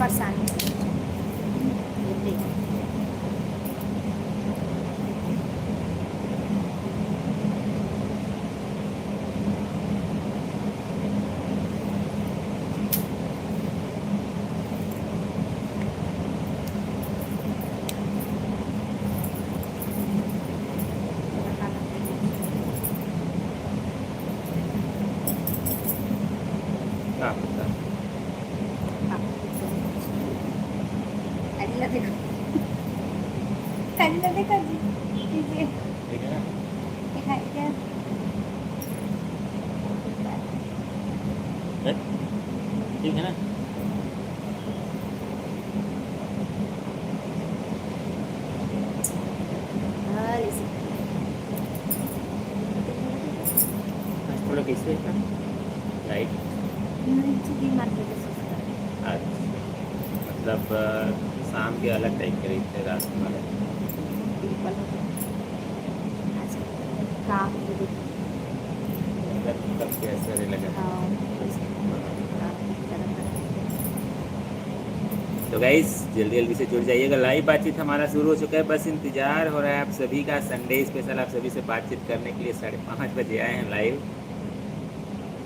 परेशानी क्या पता। देखा जी ठीक है ना? ठीक है ना? थोड़ा कैसे है लाइट? अच्छा, मतलब शाम के अलग टाइप के रही थे, रात में अलग। तब कैसे लगा? तो गाइस जल्दी जल्दी से जुड़ जाइएगा। लाइव बातचीत हमारा शुरू हो चुका है, बस इंतजार हो रहा है आप सभी का। संडे स्पेशल आप सभी से बातचीत करने के लिए 5:30 बजे आए हैं लाइव।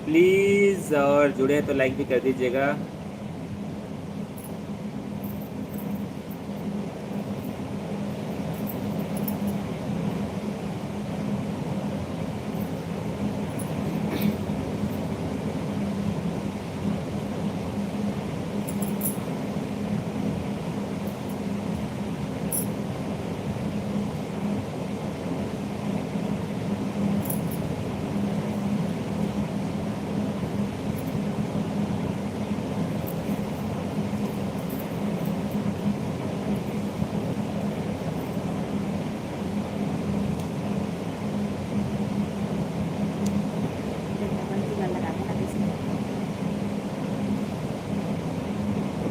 प्लीज़ और जुड़े तो लाइक भी कर दीजिएगा।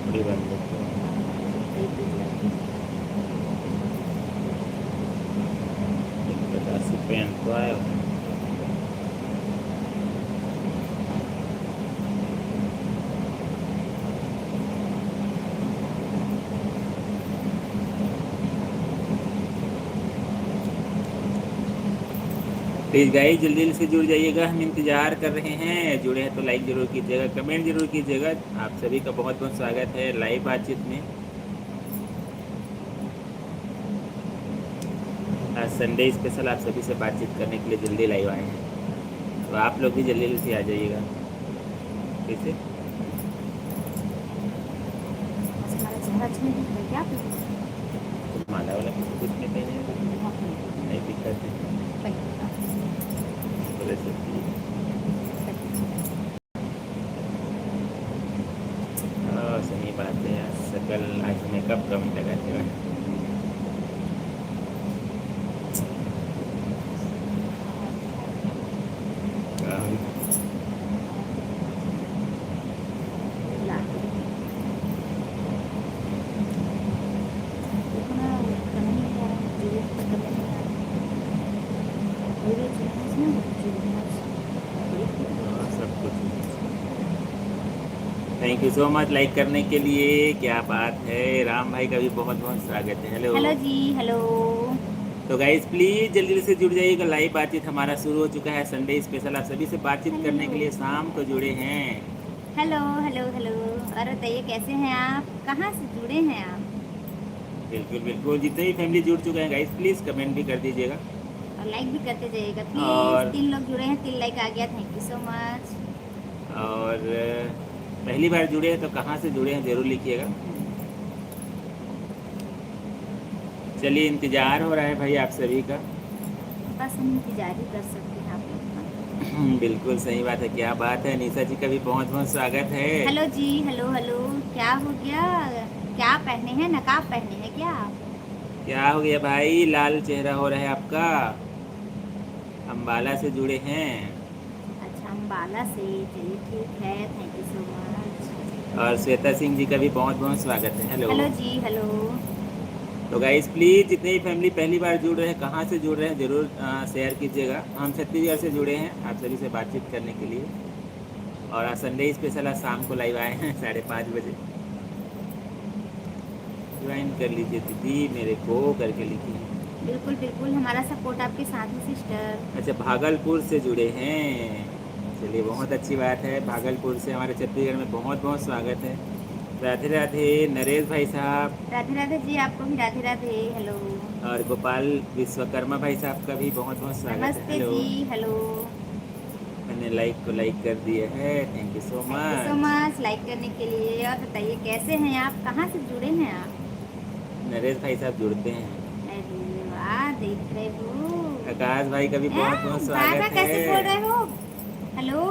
कपड़े बंद करते हैं। 50 पेन तो आया हो। प्लीज़ गाइस जल्दी जल्दी से जुड़ जाइएगा, हम इंतज़ार कर रहे हैं। जुड़े हैं तो लाइक ज़रूर कीजिएगा, कमेंट ज़रूर कीजिएगा। आप सभी का बहुत बहुत स्वागत है लाइव बातचीत में। आज संडे स्पेशल आप सभी से बातचीत करने के लिए जल्दी लाइव आए हैं, तो आप लोग भी जल्दी जल्दी से आ जाइएगा। कैसे माला वाला कुछ नहीं पहने, नहीं दिक्कत है। बोले सकती है। सही बात है यार, सकल आज मेकअप कम लगाते हैं। सब कुछ। Thank you so much like करने के लिए, क्या बात है। राम भाई का भी बहुत बहुत स्वागत है। हेलो हेलो जी, हेलो। तो गाइस प्लीज जल्दी जल्दी से जुड़ जाइएगा। लाइव बातचीत हमारा शुरू हो चुका है, संडे स्पेशल आप सभी से बातचीत करने के लिए शाम को जुड़े हैं। Hello hello hello. और बताइए कैसे हैं आप, कहाँ से जुड़े हैं आप? बिल्कुल बिल्कुल, जितने भी फैमिली जुड़ चुके हैं गाइस प्लीज कमेंट भी कर दीजिएगा और लाइक भी करते जाइएगा प्लीज़। और 3 लोग जुड़े हैं, 3 लाइक आ गया, थैंक यू सो मच। और पहली बार जुड़े हैं तो कहाँ से जुड़े हैं ज़रूर लिखिएगा। चलिए इंतज़ार हो रहा है भाई आप सभी का। बस हम इंतजार ही कर सकते हैं आप लोग का। बिल्कुल सही बात है, क्या बात है। निशा जी का भी बहुत बहुत स्वागत है। हेलो जी, हेलो हेलो। क्या हो गया? क्या पहने हैं, नकाब पहने हैं क्या आप? क्या हो गया भाई, लाल चेहरा हो रहा है आपका। अम्बाला से जुड़े हैं। अच्छा, अम्बाला से, चलिए ठीक है, थैंक यू सो मच। और श्वेता सिंह जी का भी बहुत बहुत स्वागत है। हेलो हेलो जी, हेलो। तो गाइस प्लीज़ जितने भी फैमिली पहली बार जुड़ रहे हैं, कहाँ से जुड़ रहे हैं ज़रूर शेयर कीजिएगा। हम छत्तीसगढ़ से जुड़े हैं आप सभी से बातचीत करने के लिए। और आज संडे स्पेशल आज शाम को लाइव आए हैं 5:30 बजे। ज्वाइन कर लीजिए दीदी मेरे को करके लिखी है। बिल्कुल बिल्कुल, हमारा सपोर्ट आपके साथ है सिस्टर। अच्छा भागलपुर से जुड़े हैं, चलिए बहुत अच्छी बात है। भागलपुर से हमारे छत्तीसगढ़ में बहुत बहुत स्वागत है। राधे राधे नरेश भाई साहब, राधे राधे जी, आपको भी राधे राधे। हेलो, और गोपाल विश्वकर्मा भाई साहब का भी बहुत बहुत स्वागत है। नमस्ते हेलो, जी। हेलो, मैंने लाइक को लाइक कर दिया है, thank you so thank you so much. Much like करने के लिए। और बताइए कैसे हैं आप, कहाँ से जुड़े हैं आप? नरेश भाई साहब जुड़ते हैं। अरे वाह, देख रहे हो। आकाश भाई का भी बहुत बहुत गाना स्वागत कैसे बोल है। रहे हो? हेलो,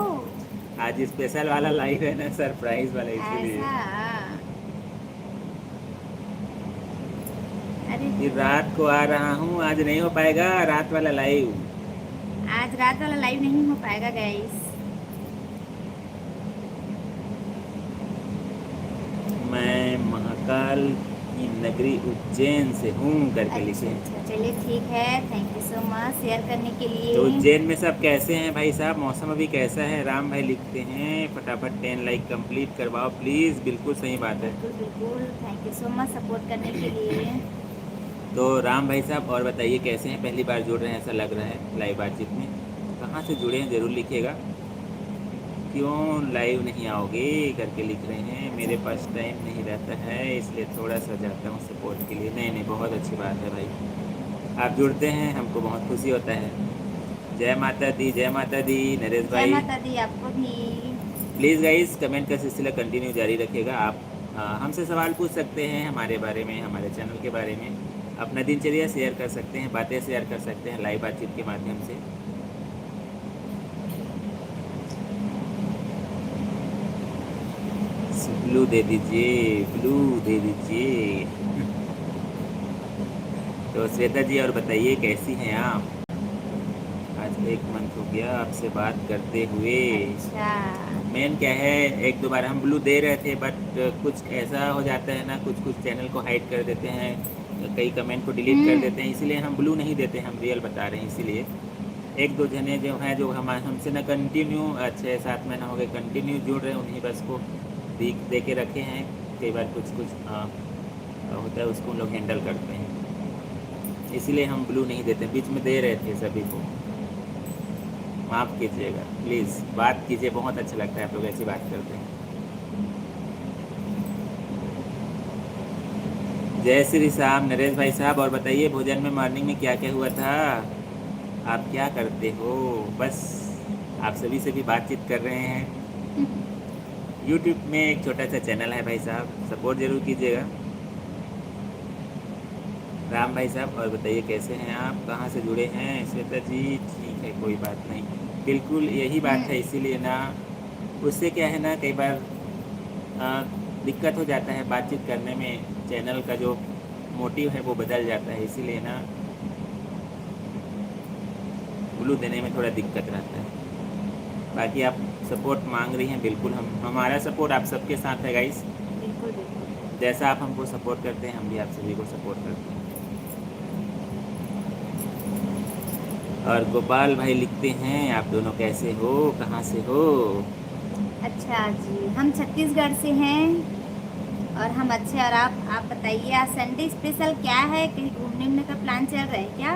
आज स्पेशल वाला लाइव है ना, सरप्राइज वाला, इसीलिए। ऐसा? अरे फिर रात को आ रहा हूँ, आज नहीं हो पाएगा रात वाला लाइव। आज रात वाला लाइव नहीं हो पाएगा गाइस। मैं महाकाल की नगरी उज्जैन से हूँ करके अच्छा लिखे। अच्छा, चलिए ठीक है, thank you so much share करने के लिए। तो उज्जैन में सब कैसे हैं भाई साहब, मौसम अभी कैसा है? राम भाई लिखते हैं फटाफट 10 लाइक कंप्लीट करवाओ प्लीज़। बिल्कुल सही बात है। बिल्कुल बिल्कुल, thank you so much support करने के लिए। तो राम भाई साहब और बताइए कैसे हैं, पहली बार जुड़ रहे हैं ऐसा लग रहा है लाइव बातचीत में। कहाँ से जुड़े हैं ज़रूर लिखिएगा। क्यों लाइव नहीं आओगे करके लिख रहे हैं। मेरे पास टाइम नहीं रहता है इसलिए थोड़ा सा जाता हूँ सपोर्ट के लिए। नहीं नहीं, बहुत अच्छी बात है भाई, आप जुड़ते हैं हमको बहुत खुशी होता है। जय माता दी, जय माता दी नरेश जय भाई। माता दी आपको भी। प्लीज़ गाइस कमेंट का सिलसिला कंटिन्यू जारी रखेगा। आप हमसे सवाल पूछ सकते हैं हमारे बारे में, हमारे चैनल के बारे में, अपना दिनचर्या शेयर कर सकते हैं, बातें शेयर कर सकते हैं लाइव बातचीत के माध्यम से। ब्लू दे दीजिए, ब्लू दे दीजिए। तो श्वेता जी और बताइए कैसी हैं आप? आज एक मंथ हो गया आपसे बात करते हुए। अच्छा, मेन क्या है, एक दो बार हम ब्लू दे रहे थे बट कुछ ऐसा हो जाता है ना, कुछ कुछ चैनल को हाइड कर देते हैं, कई कमेंट को डिलीट कर देते हैं, इसीलिए हम ब्लू नहीं देते, हम रियल बता रहे हैं। इसीलिए एक दो जने जो हैं जो हमसे ना कंटिन्यू 6-7 महीना हो गए कंटिन्यू जुड़ रहे हैं, उन्हीं बस को दे के रखे हैं। कई बार कुछ कुछ होता है उसको हम लोग हैंडल करते हैं, इसीलिए हम ब्लू नहीं देते। बीच में दे रहे थे सभी को, माफ़ कीजिएगा प्लीज़। बात कीजिए, बहुत अच्छा लगता है आप लोग ऐसी बात करते हैं। जय श्री श्याम नरेश भाई साहब, और बताइए भोजन में मॉर्निंग में क्या क्या हुआ था? आप क्या करते हो? बस आप सभी से भी बातचीत कर रहे हैं। यूट्यूब में एक छोटा सा चैनल है भाई साहब, सपोर्ट ज़रूर कीजिएगा। राम भाई साहब और बताइए कैसे हैं आप, कहाँ से जुड़े हैं? श्वेता जी ठीक है, कोई बात नहीं, बिल्कुल यही बात है। इसीलिए ना उससे क्या है ना, कई बार दिक्कत हो जाता है बातचीत करने में, चैनल का जो मोटिव है वो बदल जाता है, इसीलिए ना ब्लू देने में थोड़ा दिक्कत रहता है। बाकी आप सपोर्ट मांग रही हैं, बिल्कुल हमारा सपोर्ट आप सबके साथ है गाइस। बिल्कुल बिल्कुल। जैसा आप हमको सपोर्ट करते हैं हम भी आप सभी को सपोर्ट करते हैं। और गोपाल भाई लिखते हैं आप दोनों कैसे हो, कहाँ से हो? अच्छा जी, हम छत्तीसगढ़ से हैं और हम अच्छे। और आप बताइए आज संडे स्पेशल क्या है, कहीं घूमने उमने का प्लान चल रहा है क्या?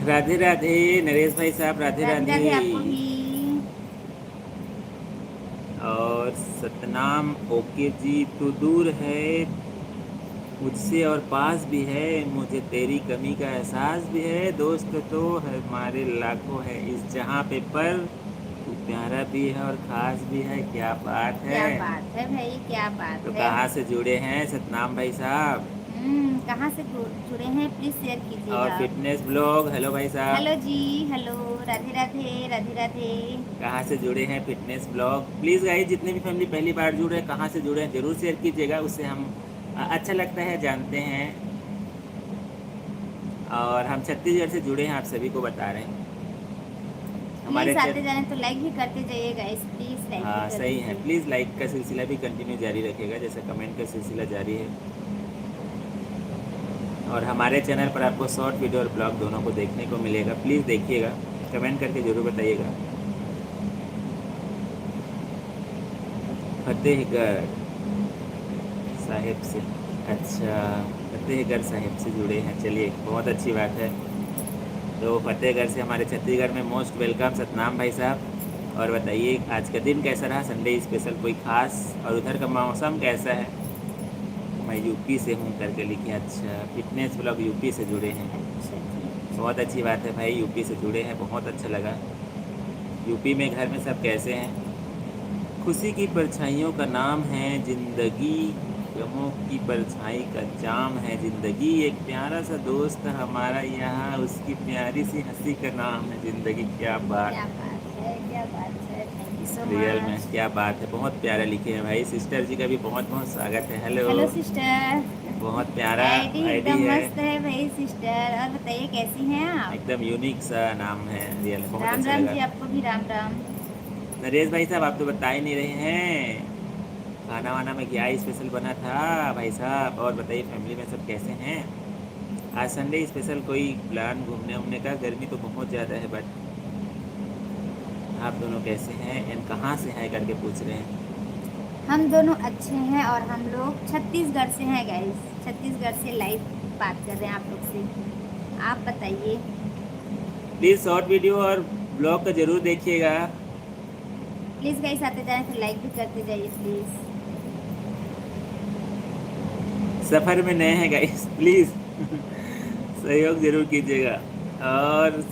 राधे राधे नरेश भाई साहब, राधे राधे राधे। राधे आपको भी। और सतनाम ओके जी, तो दूर है मुझसे और पास भी है, मुझे तेरी कमी का एहसास भी है। दोस्त तो हमारे लाखों है इस जहाँ पे, पर तू प्यारा भी है और ख़ास भी है। क्या बात है, क्या बात है भाई, क्या बात तो है। कहाँ से जुड़े हैं सतनाम भाई साहब? कहाँ से जुड़े हैं प्लीज शेयर और कीजिएगा। फिटनेस ब्लॉग, हेलो भाई साहब। हेलो जी, हेलो, राधे राधे, राधे राधे। कहाँ से जुड़े हैं फिटनेस ब्लॉग? प्लीज़ गाइस जितने भी फैमिली पहली बार जुड़ रहे हैं, कहाँ से जुड़े हैं ज़रूर शेयर कीजिएगा, उससे हम अच्छा लगता है, जानते हैं। और हम छत्तीसगढ़ से जुड़े हैं, आप सभी को बता रहे हैं। हमारे प्लीज आते जाने तो लाइक भी करते जाइएगा इस, प्लीज लाइक हाँ भी कर सही है, दीजिए। प्लीज़ लाइक का सिलसिला भी कंटिन्यू जारी रखेगा जैसे कमेंट का सिलसिला जारी है। और हमारे चैनल पर आपको शॉर्ट वीडियो और ब्लॉग दोनों को देखने को मिलेगा, प्लीज़ देखिएगा, कमेंट करके ज़रूर बताइएगा। फतेहगढ़ साहिब से। अच्छा, फतेहगढ़ साहिब से जुड़े हैं, चलिए बहुत अच्छी बात है। तो फतेहगढ़ से हमारे छत्तीसगढ़ में मोस्ट वेलकम सतनाम भाई साहब। और बताइए आज का दिन कैसा रहा, संडे स्पेशल कोई खास, और उधर का मौसम कैसा है? मैं यूपी से हूँ करके लिखे। अच्छा, फिटनेस ब्लॉग यूपी से जुड़े हैं, अच्छा जी। बहुत अच्छी बात है भाई, यूपी से जुड़े हैं, बहुत अच्छा लगा। यूपी में घर में सब कैसे हैं? खुशी की परछाइयों का नाम है जिंदगी, गमों की परछाई का जाम है जिंदगी। एक प्यारा सा दोस्त हमारा यहाँ, उसकी प्यारी सी हंसी का नाम है जिंदगी। क्या बात, क्या बात है, क्या बात है, थैंक यू सो रियल में मच। क्या बात है, बहुत प्यारा लिखे हैं भाई। सिस्टर जी का भी बहुत बहुत स्वागत है। Hello, hello sister. बहुत प्यारा आईडी आईडी एकदम है, मस्त है भाई सिस्टर। और बताइए कैसी हैं आप? एकदम यूनिक सा नाम है, रियल में बहुत राम अच्छा राम लगा। जी, आपको भी राम राम। नरेश भाई साहब, आप तो बता ही नहीं रहे हैं खाना वाना में क्या स्पेशल बना था भाई साहब। और बताइए फैमिली में सब कैसे हैं? आज संडे स्पेशल कोई प्लान घूमने उमने का? गर्मी तो बहुत ज़्यादा है, बट आप दोनों कैसे हैं एंड कहाँ से हैं करके पूछ रहे हैं। हम दोनों अच्छे हैं और हम लोग छत्तीसगढ़ से हैं गाइस। छत्तीसगढ़ से लाइव बात कर रहे हैं आप लोग से। आप बताइए। प्लीज़ शॉर्ट वीडियो और ब्लॉग का ज़रूर देखिएगा। प्लीज़ गाइस आते जाएं, फिर लाइक भी करते जाइए प्लीज़। सफ़र में नए हैं गाइस, प्लीज़ सहयोग ज़रूर कीजिएगा। और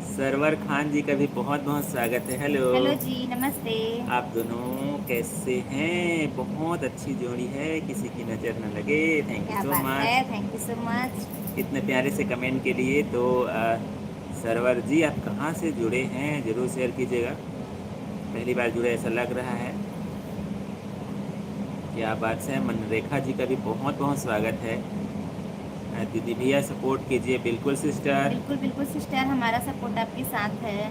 सरवर खान जी का भी बहुत बहुत स्वागत है। हेलो, हेलो जी, नमस्ते। आप दोनों कैसे हैं? बहुत अच्छी जोड़ी है, किसी की नज़र न लगे। थैंक यू क्या सो बात है, much thank you so much. इतने प्यारे से कमेंट के लिए। तो सरवर जी आप कहाँ से जुड़े हैं ज़रूर शेयर कीजिएगा, पहली बार जुड़े ऐसा लग रहा है। क्या बात है, मनरेखा जी का भी बहुत बहुत स्वागत है। दीदी भैया सपोर्ट कीजिए। बिल्कुल सिस्टर, बिल्कुल बिल्कुल सिस्टर, हमारा सपोर्ट आपके साथ है।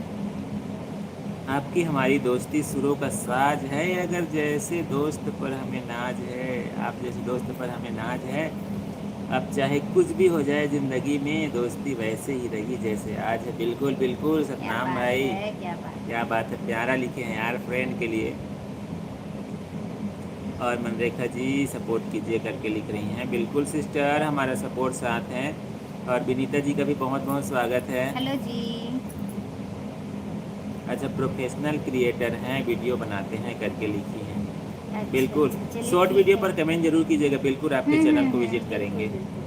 आपकी हमारी दोस्ती सुरों का साज है, अगर जैसे दोस्त पर हमें नाज है, आप जैसे दोस्त पर हमें नाज है। अब चाहे कुछ भी हो जाए ज़िंदगी में, दोस्ती वैसे ही रही जैसे आज है। बिल्कुल बिल्कुल क्या सतनाम बात भाई, है, क्या बात क्या है। बात है, प्यारा लिखे हैं यार फ्रेंड के लिए। और मनरेखा जी सपोर्ट कीजिए करके लिख रही हैं। बिल्कुल सिस्टर, हमारा सपोर्ट साथ है। और विनीता जी का भी बहुत बहुत स्वागत है। हेलो जी। अच्छा, प्रोफेशनल क्रिएटर हैं, वीडियो बनाते हैं करके लिखी हैं। अच्छा बिल्कुल, अच्छा, चलिए शॉर्ट ठीक वीडियो है। पर कमेंट जरूर कीजिएगा, बिल्कुल आपके चैनल को विजिट बिल्कुल करेंगे। बिल्कुल।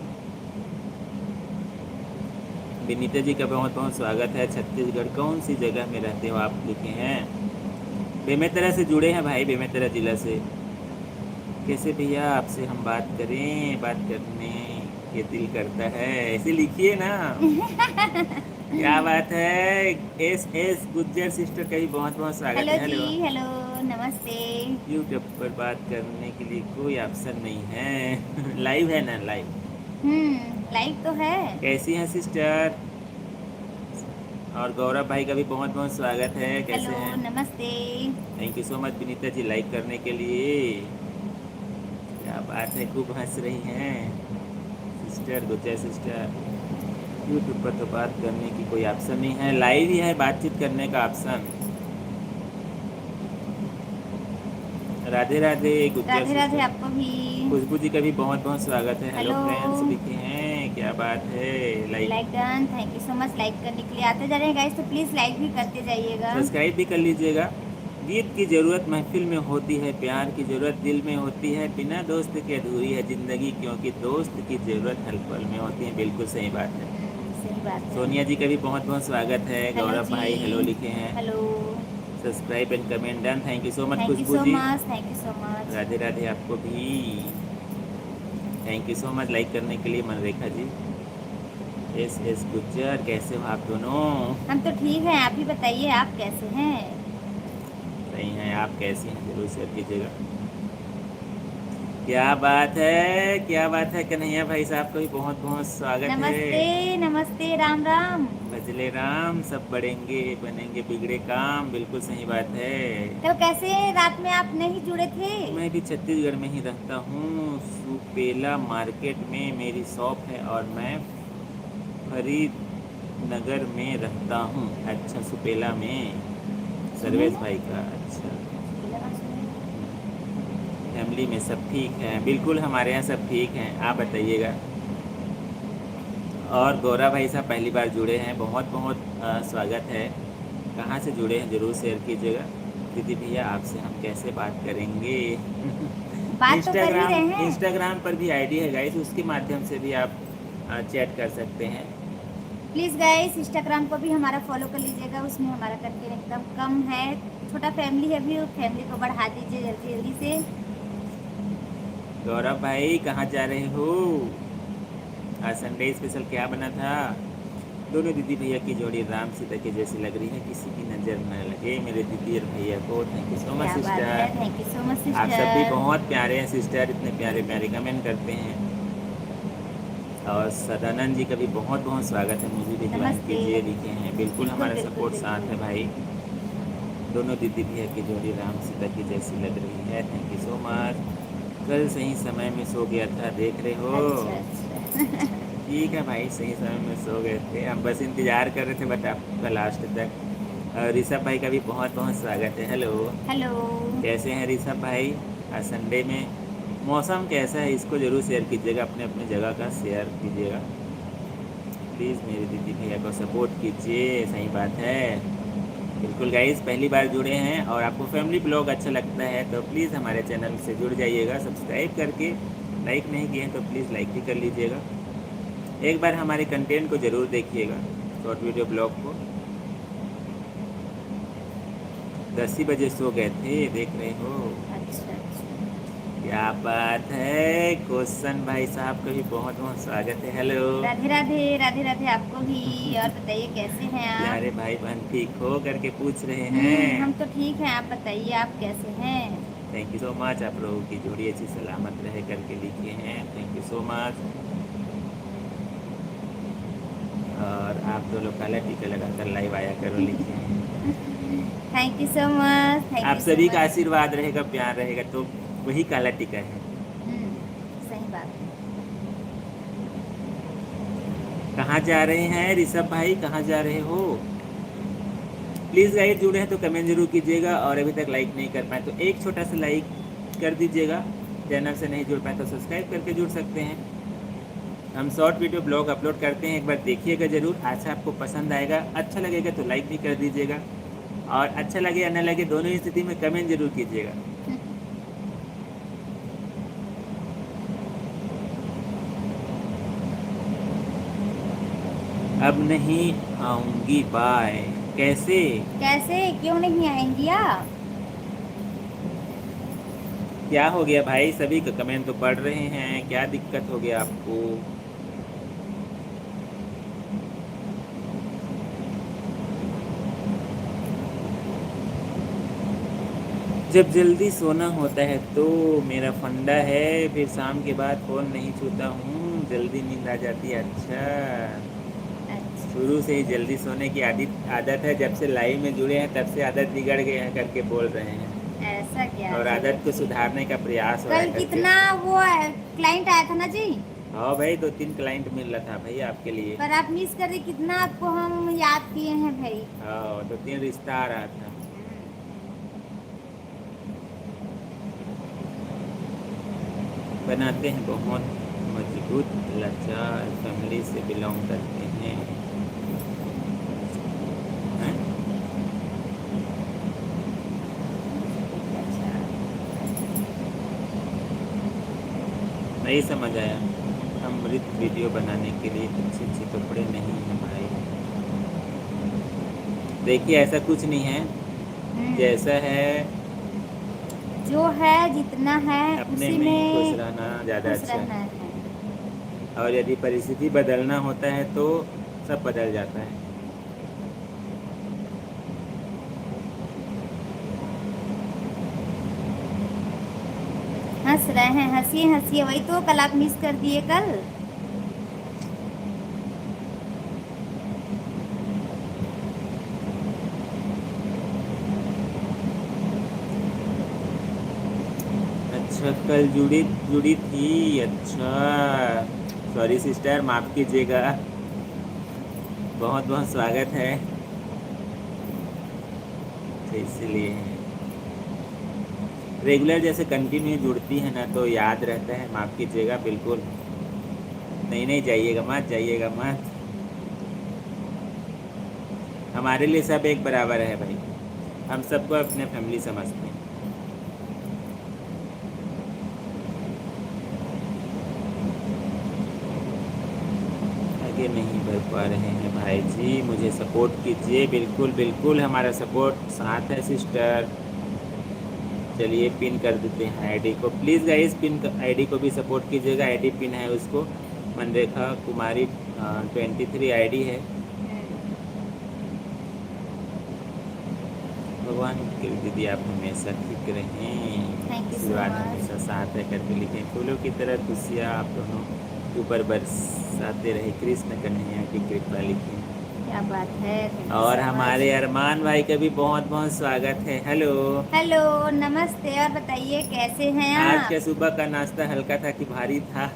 विनीता जी का बहुत बहुत स्वागत है। छत्तीसगढ़ कौन सी जगह में रहते हो आप लिखे हैं? बेमेतरा से जुड़े हैं भाई, बेमेतरा जिला से। कैसे भैया आपसे हम बात करें, बात करने के दिल करता है, ऐसे लिखिए ना। क्या बात है। एस गुज्जर सिस्टर का भी बहुत बहुत स्वागत हेलो है। जी, हेलो, हेलो, नमस्ते। यूट्यूब पर बात करने के लिए कोई ऑप्शन नहीं है लाइव है ना, लाइव। लाइव तो है। कैसी हैं सिस्टर? और गौरव भाई का भी बहुत बहुत स्वागत है, कैसे हेलो, हैं? नमस्ते। Thank you so much Vinita ji like करने के लिए। क्या बात है, खूब हंस रही हैं सिस्टर, गुज्जर सिस्टर। यूट्यूब पर तो बात करने की कोई ऑप्शन नहीं है, लाइव ही है बातचीत करने का ऑप्शन। राधे राधे गुज्जर राधे राधे सिस्टर। आपको भी। खुशबू जी का भी बहुत बहुत स्वागत है। Hello hello. फ्रेंड्स लिखे हैं, क्या बात है। Like like done, thank you so much like करने के लिए। आते जा रहे हैं गाइस, तो प्लीज़ लाइक भी करते जाइएगा। सब्सक्राइब भी कर लीजिएगा। गीत की ज़रूरत महफिल में होती है, प्यार की ज़रूरत दिल में होती है, बिना दोस्त के अधूरी है ज़िंदगी, क्योंकि दोस्त की ज़रूरत हर पल में होती है। बिल्कुल सही बात है। सही बात है। सोनिया जी का भी बहुत बहुत स्वागत है। हेलो गौरव जी। भाई हेलो लिखे हैं। Hello. Subscribe and comment done, thank you so much thank you Khushboo so ji. Much, thank you so much. Radhe Radhe आपको भी। Thank you so much like करने के लिए मनरेखा जी। एस गुज्जर कैसे हो आप दोनों? हम तो ठीक हैं, आप ही बताइए आप कैसे हैं? सही हैं, आप कैसी हैं जरूर शेयर कीजिएगा। क्या बात है, क्या बात है। कन्हैया भाई साहब का भी बहुत बहुत स्वागत नमस्ते, है। नमस्ते, राम राम। भजले राम सब बढ़ेंगे बनेंगे बिगड़े काम, बिल्कुल सही बात है। तो कैसे रात में आप नहीं जुड़े थे? मैं भी छत्तीसगढ़ में ही रहता हूँ, सुपेला मार्केट में मेरी शॉप है और मैं फरीद नगर में रहता हूँ। अच्छा, सुपेला में सुने सर्वेश ना? भाई का। अच्छा, फैमिली में सब ठीक है? बिल्कुल हमारे यहाँ सब ठीक हैं, आप बताइएगा। और गौरव भाई साहब पहली बार जुड़े हैं, बहुत बहुत स्वागत है। कहाँ से जुड़े हैं ज़रूर शेयर कीजिएगा। दीदी भैया आपसे हम कैसे बात करेंगे? बात तो कर ही रहे हैं। इंस्टाग्राम पर भी आईडी है गाइस, उसके माध्यम से भी आप चैट कर सकते हैं। प्लीज़ गाइस इंस्टाग्राम को भी हमारा फॉलो कर लीजिएगा, उसमें हमारा कंटेंट एकदम कम है, छोटा फैमिली है, भी फैमिली को बढ़ा दीजिए जल्दी जल्दी से। गौरव भाई कहाँ जा रहे हो? आज संडे स्पेशल क्या बना था? दोनों दीदी भैया की जोड़ी राम सीता की जैसी लग रही है, किसी की नज़र न लगे मेरे दीदी और भैया को। Thank you so much sister. Thank you so much sister. आप सब भी बहुत प्यारे हैं सिस्टर, इतने प्यारे प्यारे कमेंट करते हैं। और सदानंद जी का भी बहुत बहुत स्वागत है, मुझे भी ज्वाइन कीजिए, लिखे हैं। बिल्कुल हमारा सपोर्ट साथ है भाई। दोनों दीदी भैया की जोड़ी राम सीता की जैसी लग रही है, थैंक यू सो मच। कल सही समय में सो गया था, देख रहे हो? अच्छा। ठीक है भाई, सही समय में सो गए थे, हम बस इंतज़ार कर रहे थे बट आपका लास्ट तक। और ऋषभ भाई का भी बहुत बहुत स्वागत है। हेलो हेलो, कैसे हैं ऋषभ भाई? आज संडे में मौसम कैसा है इसको ज़रूर शेयर कीजिएगा, अपने अपने जगह का शेयर कीजिएगा प्लीज़। मेरे दीदी भैया को सपोर्ट कीजिए, सही बात है। बिल्कुल गाइस, पहली बार जुड़े हैं और आपको फैमिली ब्लॉग अच्छा लगता है तो प्लीज़ हमारे चैनल से जुड़ जाइएगा सब्सक्राइब करके। लाइक नहीं किए हैं तो प्लीज़ लाइक भी कर लीजिएगा। एक बार हमारे कंटेंट को ज़रूर देखिएगा, शॉर्ट वीडियो ब्लॉग को। 10 ही बजे सो गए थे, देख रहे हो? अच्छा। क्या बात है। क्वेश्चन भाई साहब का भी बहुत बहुत स्वागत है। हेलो, राधे राधे, राधे राधे आपको भी। और बताइए कैसे हैं आप? प्यारे भाई बहन ठीक हो करके पूछ रहे हैं। हम तो ठीक हैं, आप बताइए आप कैसे हैं? थैंक यू सो मच, आप लोगों की जोड़ी अच्छी सलामत रहे करके लिखे हैं, थैंक यू सो मच। और आप दो लोग काला टीका लगाकर लाइव आया करो, लिखे हैं। Thank you so much. आप सभी का आशीर्वाद रहेगा, प्यार रहेगा तो वही काला टीका है। सही बात है। कहाँ जा रहे हैं ऋषभ भाई, कहाँ जा रहे हो? प्लीज़ गाइस जुड़े हैं तो कमेंट जरूर कीजिएगा, और अभी तक लाइक नहीं कर पाए तो एक छोटा सा लाइक कर दीजिएगा। चैनल से नहीं जुड़ पाए तो सब्सक्राइब करके जुड़ सकते हैं। हम शॉर्ट वीडियो ब्लॉग अपलोड करते हैं, एक बार देखिएगा ज़रूर। अच्छा आपको पसंद आएगा, अच्छा लगेगा तो लाइक भी कर दीजिएगा, और अच्छा लगे या न लगे दोनों ही स्थिति में कमेंट जरूर कीजिएगा। अब नहीं आऊँगी, बाय। कैसे कैसे क्यों नहीं आएंगी आप? क्या हो गया भाई, सभी का कमेंट तो पढ़ रहे हैं, क्या दिक्कत हो गया आपको? जब जल्दी सोना होता है तो मेरा फंडा है, फिर शाम के बाद फ़ोन नहीं छूता हूँ, जल्दी नींद आ जाती है। अच्छा, शुरू से ही जल्दी सोने की आदत है, जब से लाइव में जुड़े हैं तब से आदत बिगड़ गए हैं करके बोल रहे हैं। ऐसा क्या? और आदत को सुधारने का प्रयास हो रहा है। कल कितना वो क्लाइंट आया था ना जी? हाँ भाई, 2-3 क्लाइंट मिल रहा था भाई आपके लिए। पर आप मिस कर रहे, कितना आपको हम याद किए हैं भाई। हाँ, 2-3 रिश्ता आ रहा था। बनाते हैं बहुत मजबूत, लाचार फैमिली से बिलोंग करते हैं। नहीं समझ आया। अमृत वीडियो बनाने के लिए अच्छे कपड़े नहीं हैं भाई। देखिए ऐसा कुछ नहीं है, जैसा है जो है जितना है अपने उसी में में खुश रहना ज़्यादा अच्छा है। और यदि परिस्थिति बदलना होता है तो सब बदल जाता है। हंस रहे हैं, हंसिए हंसिए, वही तो कल आप मिस कर दिए कल। अच्छा, कल जुड़ी थी। अच्छा, सॉरी सिस्टर, माफ़ कीजिएगा। बहुत बहुत स्वागत है, तो इसलिए रेगुलर जैसे कंटिन्यू जुड़ती है ना तो याद रहता है, माफ़ कीजिएगा बिल्कुल। नहीं जाइएगा मत। हमारे लिए सब एक बराबर है भाई, हम सबको अपने फैमिली समझते हैं। आगे नहीं बढ़ पा रहे हैं भाई जी, मुझे सपोर्ट कीजिए। बिल्कुल हमारा सपोर्ट साथ है सिस्टर। चलिए पिन कर देते हैं आईडी को, प्लीज़ गाइस पिन आईडी को भी सपोर्ट कीजिएगा। आईडी पिन है उसको, मनरेखा कुमारी 23 आईडी है। भगवान की दीदी आप हमेशा ठीक रहें, आशीर्वाद हमेशा साथ है करके लिखें। फूलों की तरह खुशियाँ आप दोनों ऊपर बरसाते रहे, कृष्ण कन्हैया की कृपा लिखें। क्या बात है। और हमारे अरमान भाई का भी बहुत बहुत स्वागत है। हेलो नमस्ते। और बताइए कैसे हैं आज आप? का सुबह का नाश्ता हल्का था कि भारी था?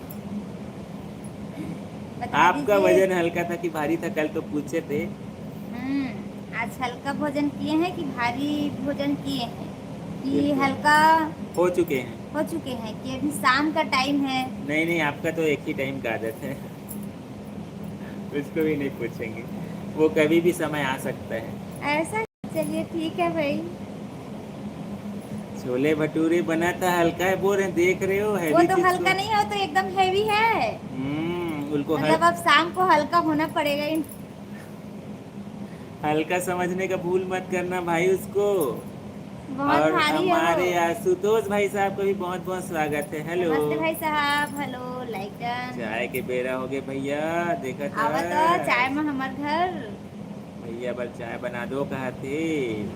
बता आपका दीजिए। वजन हल्का था कि भारी था, कल तो पूछे थे। आज हल्का भोजन किए हैं कि भारी भोजन किए हैं कि बिल्कुल। हल्का हो चुके हैं कि अभी शाम का टाइम है? नहीं आपका तो एक ही टाइम का आदत है, उसको भी नहीं पूछेंगे, वो कभी भी समय आ सकता है। ऐसा? चलिए ठीक है भाई। छोले भटूरे बना था, हल्का है बोल रहे हैं, देख रहे हो हैवी वो तो चीज हल्का नहीं है, वो तो एकदम हैवी है। उनको मतलब अब शाम को हल्का होना पड़ेगा। हल्का समझने का भूल मत करना भाई उसको। बहुत और भारी है हमारे वो। आशुतोष भाई साहब का भी बहुत बहुत स्वागत है। हेलो नमस्ते भाई साहब। Hello like done. चाय के बेरा हो गए भैया, देखा था आवा तो चाय में हमार घर। भैया बस चाय बना दो कहा थे।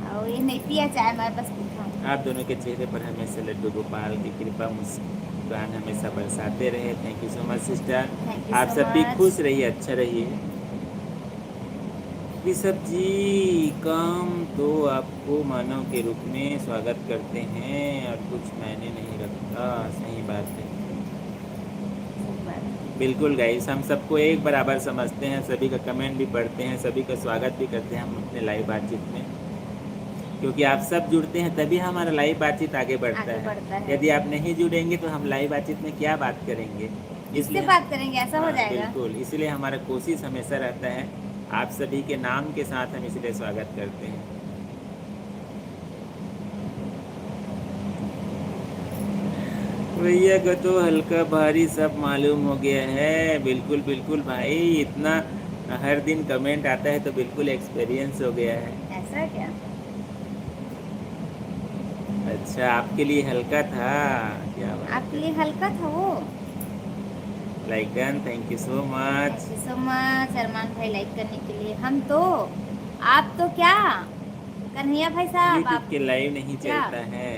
और ये नहीं पिया चाय, मैं बस पूछा। आप दोनों के चेहरे पर हमेशा लड्डू गोपाल की कृपा मुस्कान हमेशा बरसाते रहे। Thank you so much sister. Thank you आप सो सब भी मच। खुश रहिए, अच्छा रहिए। ऋषभ जी काम तो आपको मानव के रूप में स्वागत करते हैं और कुछ मायने नहीं रखता। सही बात है, बिल्कुल गाइस, हम सबको एक बराबर समझते हैं, सभी का कमेंट भी पढ़ते हैं, सभी का स्वागत भी करते हैं हम अपने लाइव बातचीत में, क्योंकि आप सब जुड़ते हैं तभी हमारा लाइव बातचीत आगे बढ़ता है। यदि आप नहीं जुड़ेंगे तो हम लाइव बातचीत में क्या बात करेंगे, इसलिए बात करेंगे, ऐसा हो जाएगा। बिल्कुल, इसलिए हमारा कोशिश हमेशा रहता है आप सभी के नाम के साथ हम इसलिए स्वागत करते हैं। भैया को तो हल्का भारी सब मालूम हो गया है। बिल्कुल भाई, इतना हर दिन कमेंट आता है तो बिल्कुल एक्सपीरियंस हो गया है। ऐसा क्या? अच्छा आपके लिए हल्का था क्या? आपके लिए हल्का था वो। Like done, thank you so much. Thank you so much Armaan भाई लाइक करने के लिए। हम तो, आप तो क्या कन्हैया भाई साहब, यूट्यूब आप के लाइव नहीं चलता है।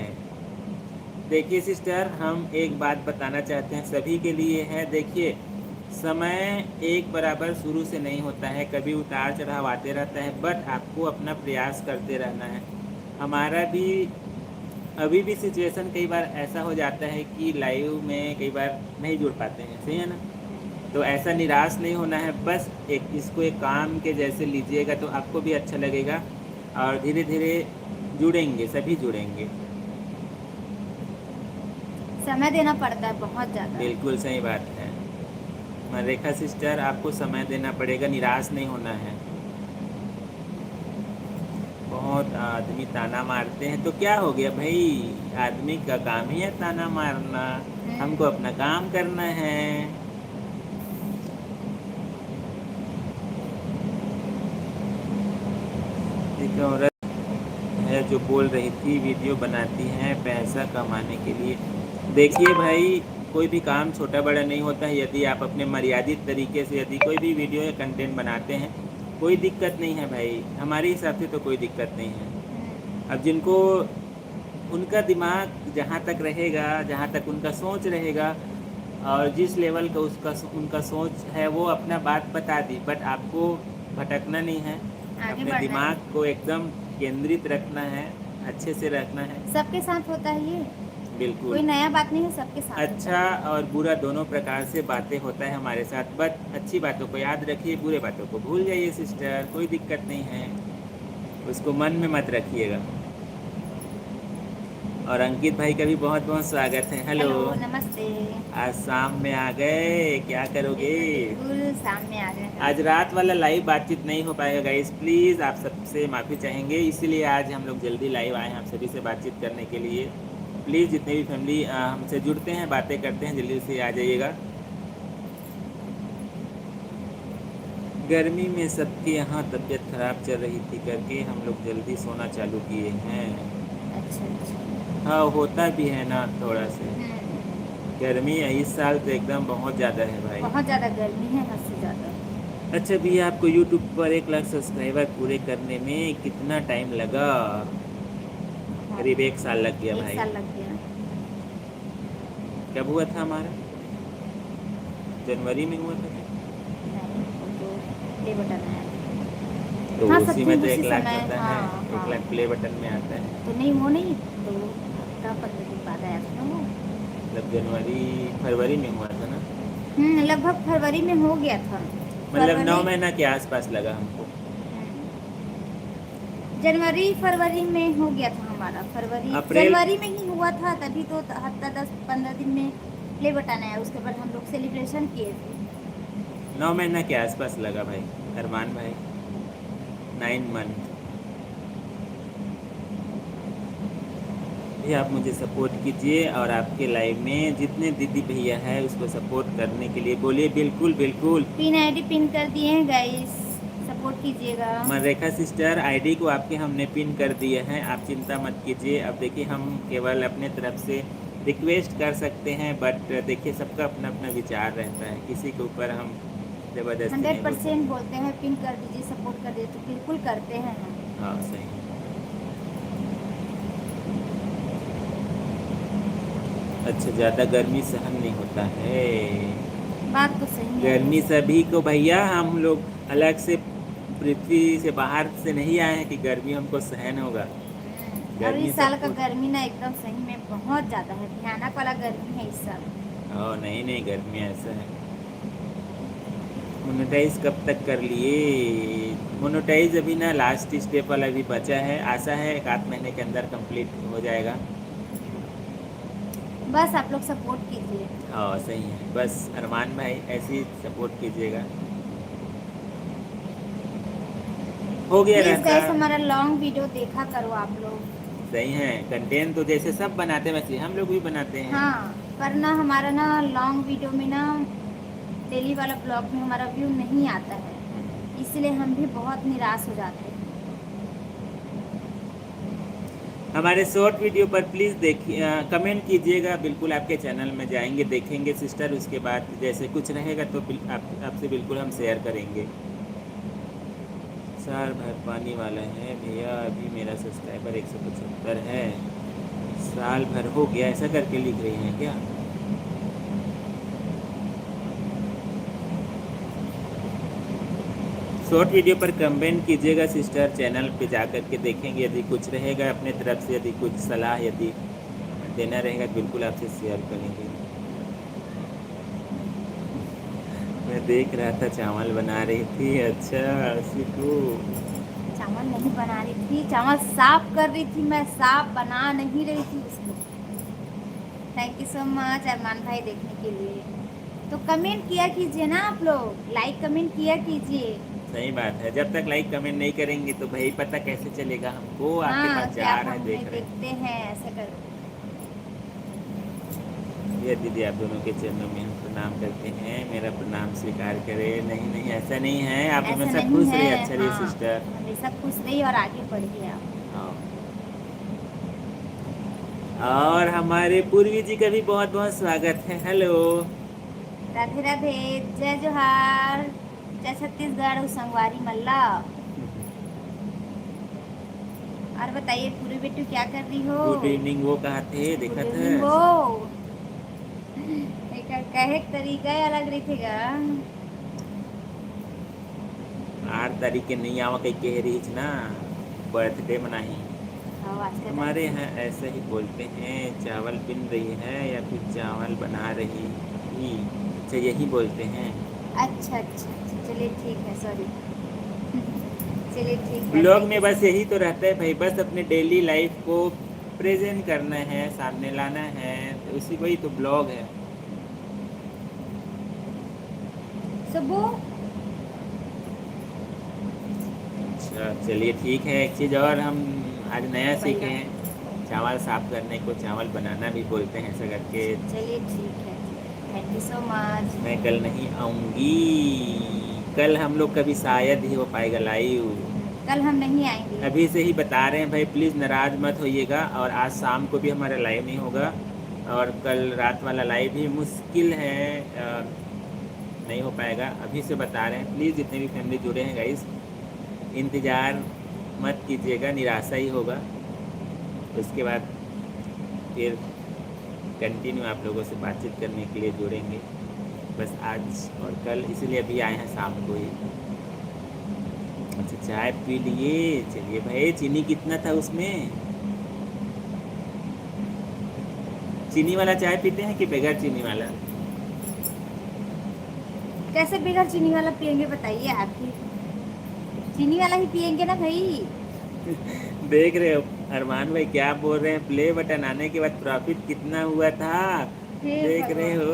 देखिए सिस्टर, हम एक बात बताना चाहते हैं सभी के लिए है। देखिए समय एक बराबर शुरू से नहीं होता है, कभी उतार चढ़ाव आते रहता है, बट आपको अपना प्रयास करते रहना है। हमारा भी अभी भी सिचुएशन कई बार ऐसा हो जाता है कि लाइव में कई बार नहीं जुड़ पाते हैं, सही है ना? तो ऐसा निराश नहीं होना है, बस इसको एक काम के जैसे लीजिएगा तो आपको भी अच्छा लगेगा और धीरे धीरे जुड़ेंगे, सभी जुड़ेंगे। समय देना पड़ता है बहुत ज़्यादा। बिल्कुल सही बात है मनरेखा सिस्टर, आपको समय देना पड़ेगा, निराश नहीं होना है। बहुत आदमी ताना मारते हैं तो क्या हो गया भाई, आदमी का काम ही है ताना मारना, हमको अपना काम करना है। एक औरत है जो बोल रही थी वीडियो बनाती हैं पैसा कमाने के लिए। देखिए भाई, कोई भी काम छोटा बड़ा नहीं होता है। यदि आप अपने मर्यादित तरीके से यदि कोई भी वीडियो या कंटेंट बनाते हैं, कोई दिक्कत नहीं है भाई, हमारे हिसाब से तो कोई दिक्कत नहीं है। अब जिनको उनका दिमाग जहाँ तक रहेगा, जहाँ तक उनका सोच रहेगा और जिस लेवल का उनका सोच है, वो अपना बात बता दी, बट आपको भटकना नहीं है, अपने दिमाग को एकदम केंद्रित रखना है, अच्छे से रखना है। सबके साथ होता है ये, बिल्कुल कोई नया बात नहीं है, सबके साथ अच्छा और बुरा दोनों प्रकार से बातें होता है हमारे साथ, बट अच्छी बातों को याद रखिए, बुरे बातों को भूल जाइए सिस्टर, कोई दिक्कत नहीं है, उसको मन में मत रखिएगा। और अंकित भाई का भी बहुत बहुत स्वागत है। हेलो, नमस्ते। आज शाम में आ गए, क्या करोगे? बिल्कुल शाम में आ गए। आज रात वाला लाइव बातचीत नहीं हो पाएगा गाइस, प्लीज़ आप सबसे माफ़ी चाहेंगे, इसीलिए आज हम लोग जल्दी लाइव आए हैं आप सभी से बातचीत करने के लिए। प्लीज़ जितने भी फैमिली हमसे जुड़ते हैं, बातें करते हैं, जल्दी से आ जाइएगा। गर्मी में सबके यहाँ तबीयत खराब चल रही थी करके हम लोग जल्दी सोना चालू किए हैं। अच्छा। हाँ, होता भी है ना थोड़ा से। गर्मी इस साल तो एकदम बहुत ज़्यादा है भाई, बहुत ज़्यादा गर्मी है, हद से ज़्यादा। अच्छा भैया, आपको YouTube पर 1 लाख सब्सक्राइबर पूरे करने में कितना टाइम लगा? करीब 1 साल लग गया भाई। 1 साल लग गया। कब हुआ था हमारा? जनवरी में हुआ था क्या? नहीं, वो तो प्ले बटन है। तो हाँ, उसी में तो उसी 1 लाख समय, होता है। हाँ, 1 लाख प्ले बटन में आता है। तो नहीं, वो नहीं, तो हफ्ता 15 दिन बाद आया था वो। मतलब जनवरी फरवरी में हुआ था ना? लगभग फरवरी में हो गया था। मतलब 9 महीना के आसपास लगा हमको। जनवरी फरवरी में हो गया था हमारा। जनवरी में ही हुआ था, तभी तो हफ्ता 10-15 दिन में प्ले बटन आया। उसके बाद हम लोग सेलिब्रेशन किए थे। 9 महीना के आसपास लगा भाई, अरमान भाई, 9 मंथ। भी आप मुझे सपोर्ट कीजिए और आपके लाइव में जितने दीदी भैया है उसको सपोर्ट करने के लिए बोलिए। बिल्कुल बिल्कुल, पिन आईडी पिन कर दिए हैं गाइस, सपोर्ट कीजिएगा। मनरेखा सिस्टर आईडी को आपके हमने पिन कर दिए हैं, आप चिंता मत कीजिए। अब देखिए, हम केवल अपने तरफ से रिक्वेस्ट कर सकते हैं, बट देखिए सबका अपना अपना विचार रहता है, किसी के ऊपर हम ज़बरदस्ती नहीं बोल 100% बोलते हैं पिन कर दीजिए, सपोर्ट कर दीजिए, तो बिल्कुल करते हैं हम। हाँ सही। अच्छा, ज़्यादा गर्मी सहन नहीं होता है, बात तो सही है। गर्मी सभी को भैया, हम लोग अलग से पृथ्वी से बाहर से नहीं आए हैं कि गर्मी हमको सहन होगा। और इस साल का सबको- गर्मी ना एकदम सही में बहुत ज़्यादा है, भयानक वाला गर्मी है इस साल। नहीं नहीं, गर्मी ऐसा है। मोनेटाइज कब तक कर लिए? मोनेटाइज अभी ना लास्ट स्टेप वाला भी बचा है, आशा है 1 आध महीने के अंदर कंप्लीट हो जाएगा। बस आप लोग सपोर्ट कीजिए। हाँ सही है, बस अरमान भाई ऐसे ही सपोर्ट कीजिएगा। हो गया प्लीज रहता। गाइस हमारा लॉन्ग वीडियो देखा करो आप लोग। सही है, कंटेंट तो जैसे सब बनाते हैं वैसे हम लोग भी बनाते हैं। हाँ, पर ना हमारा ना लॉन्ग वीडियो में ना डेली वाला ब्लॉग में हमारा व्यू नहीं आता है, इसलिए हम भी बहुत निराश हो जाते हैं। हमारे शॉर्ट वीडियो पर प्लीज़ देखिए, कमेंट कीजिएगा, बिल्कुल आपके चैनल में जाएंगे देखेंगे सिस्टर, उसके बाद जैसे कुछ रहेगा तो आपसे बिल्कुल हम शेयर करेंगे। साल भर पानी वाला है भैया, अभी मेरा सब्सक्राइबर 175 है, साल भर हो गया, ऐसा करके लिख रही हैं क्या? शॉर्ट वीडियो पर कमेंट कीजिएगा सिस्टर, चैनल पे जा कर के देखेंगे, यदि कुछ रहेगा अपने तरफ से, यदि कुछ सलाह यदि देना रहेगा बिल्कुल आपसे शेयर करेंगे। मैं देख रहा था चावल बना रही थी। अच्छा सीखो। चावल नहीं बना रही थी, चावल साफ कर रही थी मैं, साफ बना नहीं रही थी उसको। Thank you so much Armaan भाई देखने के लिए। तो कमेंट किया कीजिए ना आप लोग, लाइक कमेंट किया कीजिए। सही बात है, जब तक लाइक कमेंट नहीं करेंगे तो भाई पता कैसे चलेगा हमको आपके हाँ, पास कि जा आप रहा है, हमें देख रहे हैं। देखते हैं, ऐसा कर। ये दीदी आप दोनों के चरणों में हम प्रणाम करते हैं, मेरा प्रणाम स्वीकार करें। नहीं नहीं ऐसा नहीं है, आप ऐसा हमेशा नहीं खुश है, रहिए, अच्छा रहिए हाँ, सिस्टर। हमेशा खुश रहिए और आगे बढ़िए आप। हाँ। और हमारे पूर्वी जी का भी बहुत बहुत स्वागत है। हेलो, राधे राधे, जय जोहार, जय छत्तीसगढ़, संगवारी मल्ला। और बताइए पूरी बेटू क्या कर रही हो? गुड इवनिंग वो कहा थे, देखा गुड था। इवनिंग वो एक कहे तरीका ही अलग रही थेगा। 8 तारीख के नहीं आवा कहीं कह रही थी ना, बर्थडे मनाही। हाँ, आज का हमारे यहाँ ऐसा ही बोलते हैं, चावल बिन रही है या फिर चावल बना रही ही, अच्छा यही बोलते हैं। अच्छा अच्छा अच्छा, चलिए ठीक है, सॉरी चलिए ठीक है। ब्लॉग में बस यही तो रहता है भाई, बस अपने डेली लाइफ को प्रेजेंट करना है, सामने लाना है, तो उसी वही तो ब्लॉग है। सुबह अच्छा चलिए ठीक है। एक चीज़ और हम आज नया सीखे बढ़िया। हैं, चावल साफ करने को चावल बनाना भी बोलते हैं, ऐसा करके। चलिए ठीक है, थैंक यू सो मच। मैं कल नहीं आऊँगी, कल हम लोग कभी शायद ही हो पाएगा लाइव। कल हम नहीं आएंगे। अभी से ही बता रहे हैं भाई, प्लीज़ नाराज़ मत होइएगा। और आज शाम को भी हमारा लाइव नहीं होगा, और कल रात वाला लाइव भी मुश्किल है, नहीं हो पाएगा। अभी से बता रहे हैं, प्लीज़ जितने भी फैमिली जुड़े हैं गाइस, इंतज़ार मत कीजिएगा, निराशा ही होगा। उसके बाद फिर कंटिन्यू आप लोगों से बातचीत करने के लिए जुड़ेंगे, बस आज और कल, इसलिए अभी आए हैं शाम को ही। अच्छा चाय पी लिए, चलिए भाई। चीनी कितना था उसमें? चीनी वाला चाय पीते हैं कि बगैर चीनी वाला? कैसे बगैर चीनी वाला पियेंगे बताइए आप ही। चीनी वाला ही पियेंगे ना भाई। देख रहे हो अरमान भाई क्या बोल रहे हैं, प्ले बटन आने के बाद प्रॉफिट कितना हुआ था, हे देख रहे भगवान।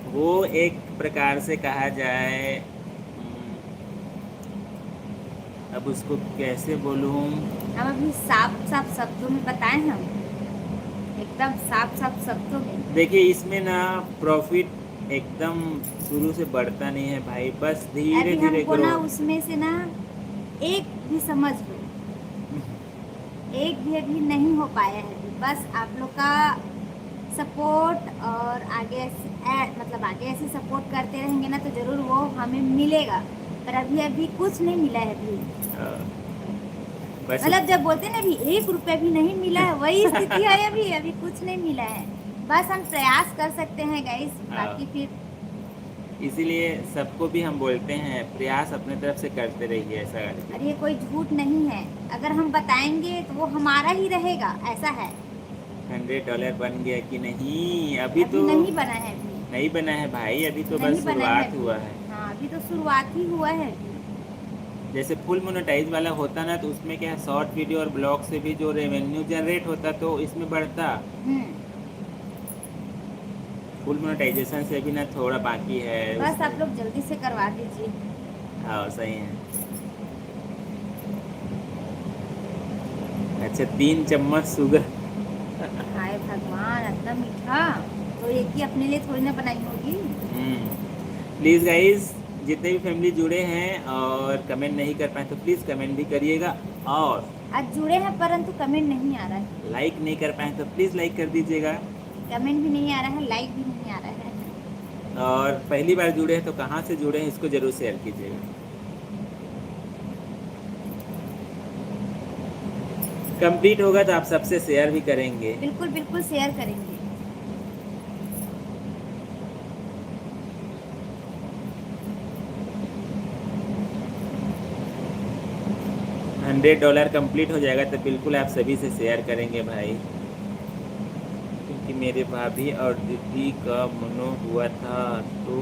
हो। वो एक प्रकार से कहा जाए, अब उसको कैसे बोलूँ। हम अभी साफ साफ शब्दों में बताएं, हम एकदम साफ साफ शब्दों में। देखिए इसमें ना प्रॉफिट एकदम शुरू से बढ़ता नहीं है भाई, बस धीरे अभी धीरे हमको ग्रो। ना उसमें से ना एक भी समझ लो, एक भी अभी नहीं हो पाया है अभी। बस आप लोग का सपोर्ट और आगे मतलब आगे ऐसे सपोर्ट करते रहेंगे ना तो ज़रूर वो हमें मिलेगा, पर अभी अभी कुछ नहीं मिला है अभी। बस मतलब जब बोलते हैं ना अभी 1 रुपया भी नहीं मिला है, वही स्थिति है अभी। अभी कुछ नहीं मिला है, बस हम प्रयास कर सकते हैं गाइस, बाकी फिर इसीलिए सबको भी हम बोलते हैं प्रयास अपने तरफ से करते रहिए, ऐसा करके। अरे ये कोई झूठ नहीं है, अगर हम बताएंगे तो वो हमारा ही रहेगा, ऐसा है। $100 बन गया कि नहीं? अभी तो नहीं बना है, अभी नहीं बना है भाई, अभी तो नहीं बस बना है शुरुआत अभी। हुआ है। हाँ अभी तो शुरुआत ही हुआ है अभी। जैसे फुल मोनेटाइज वाला होता ना, तो उसमें क्या है, शॉर्ट वीडियो और ब्लॉग से भी जो रेवेन्यू जनरेट होता तो इसमें बढ़ता। फुल मोनेटाइजेशन से भी ना थोड़ा बाकी है बस आप लोग जल्दी से करवा दीजिए। हाँ सही है। अच्छा 3 चम्मच शुगर। हाय भगवान, इतना मीठा तो एक ही अपने लिए थोड़ी ना बनाई होगी। प्लीज़ गाइज, जितने भी फैमिली जुड़े हैं और कमेंट नहीं कर पाए तो प्लीज़ कमेंट भी करिएगा, और आज जुड़े हैं परंतु कमेंट नहीं आ रहा है। लाइक नहीं कर पाए तो प्लीज़ लाइक कर दीजिएगा। कमेंट भी नहीं आ रहा है, लाइक भी नहीं आ रहा है। और पहली बार जुड़े हैं तो कहाँ से जुड़े हैं इसको ज़रूर शेयर कीजिएगा। कंप्लीट होगा तो आप सबसे शेयर भी करेंगे। बिल्कुल बिल्कुल शेयर करेंगे। $100 कंप्लीट हो जाएगा तो बिल्कुल आप सभी से शेयर करेंगे भाई, क्योंकि मेरे भाभी और दीदी का मनो हुआ था तो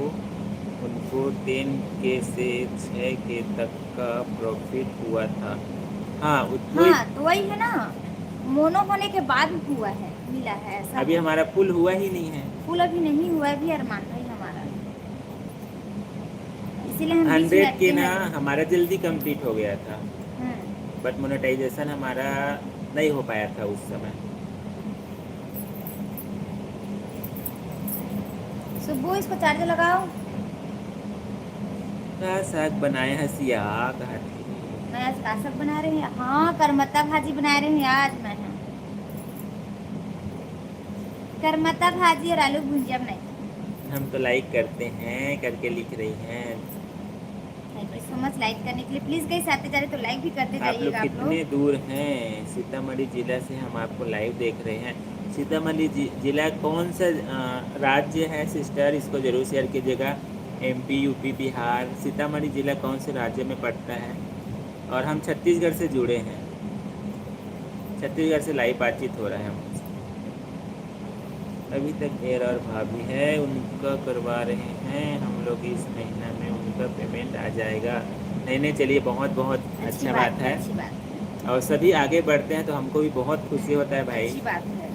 उनको 10K से 6K तक का प्रॉफिट हुआ था। हाँ तो वही है ना, मोनो होने के बाद हुआ है, मिला है ऐसा। अभी हमारा फुल हुआ ही नहीं है, फुल अभी नहीं हुआ है अभी अरमान भाई हमारा, इसीलिए हम बीच में 100K अटके ना हैं। हमारा जल्दी कंप्लीट हो गया था, बट मोनेटाइजेशन हमारा नहीं हो पाया था उस समय। सुबह इसको चार्जर लगाओ। का साग बनाए हसिया कहा थी। मैं आज कासक बना रही हूँ, हाँ करमत्ता भाजी बना रही हूँ आज मैं। करमत्ता भाजी और आलू भुजिया बनाई। हम तो लाइक करते हैं करके लिख रही हैं। Thank you so much like करने के लिए। प्लीज़ कहीं आते जा रहे तो लाइक भी करते आप लोग जाइएगा आप कितने लोग। दूर हैं? सीतामढ़ी जिला से हम आपको लाइव देख रहे हैं। सीतामढ़ी जिला कौन सा राज्य है सिस्टर, इसको ज़रूर शेयर कीजिएगा। MP UP बिहार, सीतामढ़ी जिला कौन से राज्य में पड़ता है? और हम छत्तीसगढ़ से जुड़े हैं, छत्तीसगढ़ से लाइव बातचीत हो रहा है हमसे। अभी तक एर और भाभी है, उनका करवा रहे हैं हम लोग, इस महीना में उनका पेमेंट आ जाएगा। नहीं नहीं चलिए, बहुत बहुत अच्छा बात है। अच्छी बात है। और सभी आगे बढ़ते हैं तो हमको भी बहुत खुशी होता है भाई। अच्छी बात है।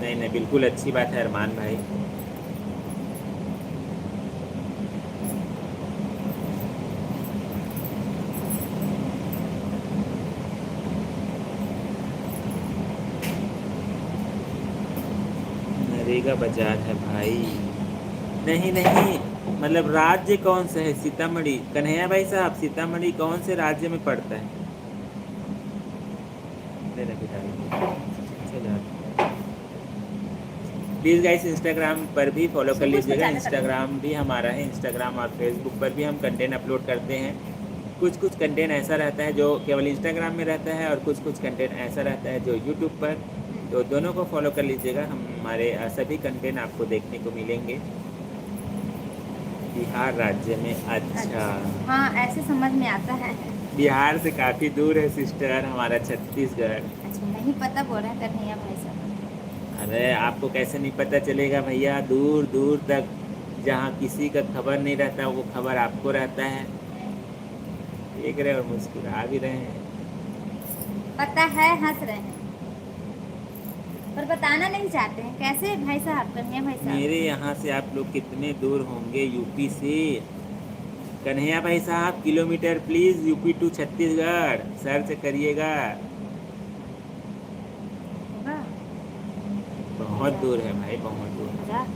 नहीं नहीं, बिल्कुल अच्छी बात है अरमान भाई। नरेगा बाजार है भाई। नहीं नहीं, मतलब राज्य कौन सा है? सीतामढ़ी। कन्हैया भाई साहब, सीतामढ़ी कौन से राज्य में पड़ता है? प्लीज़ गाइस इंस्टाग्राम पर भी फॉलो कर लीजिएगा। इंस्टाग्राम भी हमारा है, इंस्टाग्राम और फेसबुक पर भी हम कंटेंट अपलोड करते हैं। कुछ कुछ कंटेंट ऐसा रहता है जो केवल इंस्टाग्राम में रहता है और कुछ कुछ कंटेंट ऐसा रहता है जो यूट्यूब पर, तो दोनों को फॉलो कर लीजिएगा। हमारे सभी कंटेंट आपको देखने को मिलेंगे। बिहार राज्य में, अच्छा। हाँ, ऐसे समझ में आता है। बिहार से काफ़ी दूर है सिस्टर हमारा छत्तीसगढ़। अच्छा, नहीं पता बोल रहे हैं कन्हैया भाई साहब। अरे आपको कैसे नहीं पता चलेगा भैया, दूर दूर तक जहाँ किसी का खबर नहीं रहता वो खबर आपको रहता है। देख रहे हो, मुस्कुरा भी रहे हैं। पता है, हंस रहे हैं पर बताना नहीं चाहते हैं। कैसे भाई साहब, कन्हैया भाई साहब? मेरे यहाँ से आप लोग कितने दूर होंगे? यूपी से। कन्हैया भाई साहब, kilometre please, UP to Chhattisgarh search करिएगा। होगा? बहुत दूर है भाई, बहुत दूर। अच्छा,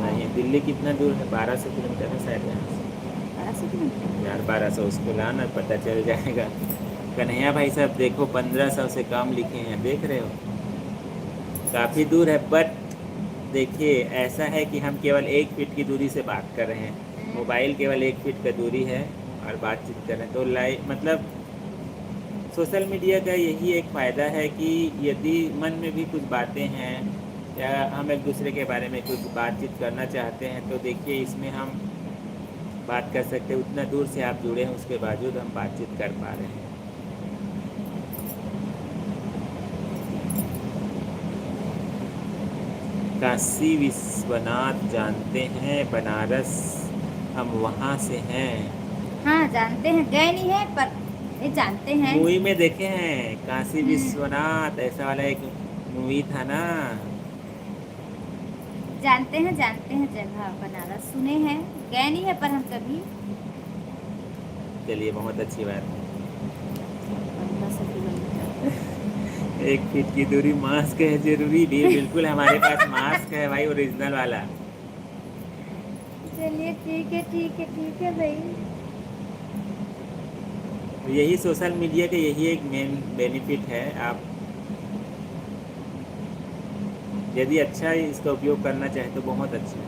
नहीं, दिल्ली कितना दूर है? 1200 किलोमीटर है शायद यहाँ से। 1200 किलोमीटर। यार 1200 उसको लाना, पता चल जाएगा। कन्हैया भाई साहब देखो, 1500 से कम लिखे हैं, देख रहे हो? काफ़ी दूर है। बट देखिए, ऐसा है कि हम केवल 1 फीट की दूरी से बात कर रहे हैं। मोबाइल केवल 1 फीट का दूरी है और बातचीत कर रहे हैं। तो लाइव मतलब सोशल मीडिया का यही एक फ़ायदा है कि यदि मन में भी कुछ बातें हैं या हम एक दूसरे के बारे में कुछ बातचीत करना चाहते हैं, तो देखिए इसमें हम बात कर सकते हैं। उतना दूर से आप जुड़े हैं उसके बावजूद हम बातचीत कर पा रहे हैं। काशी विश्वनाथ जानते हैं? बनारस, हम वहाँ से हैं। हाँ, जानते हैं, गए नहीं है पर ये जानते हैं। मूवी में देखे हैं काशी विश्वनाथ, ऐसा वाला एक मूवी था ना। जानते हैं जगह बनारस, सुने हैं, गए नहीं है पर हम कभी। चलिए, बहुत अच्छी बात है। 1500 किलोमीटर। 1 फीट की दूरी, मास्क है जरूरी भी। बिल्कुल हमारे पास मास्क है भाई, ओरिजिनल वाला। चलिए ठीक है, ठीक है, ठीक है भाई। यही सोशल मीडिया का यही एक मेन बेनिफिट है। आप यदि अच्छा इसका उपयोग करना चाहें तो बहुत अच्छा है।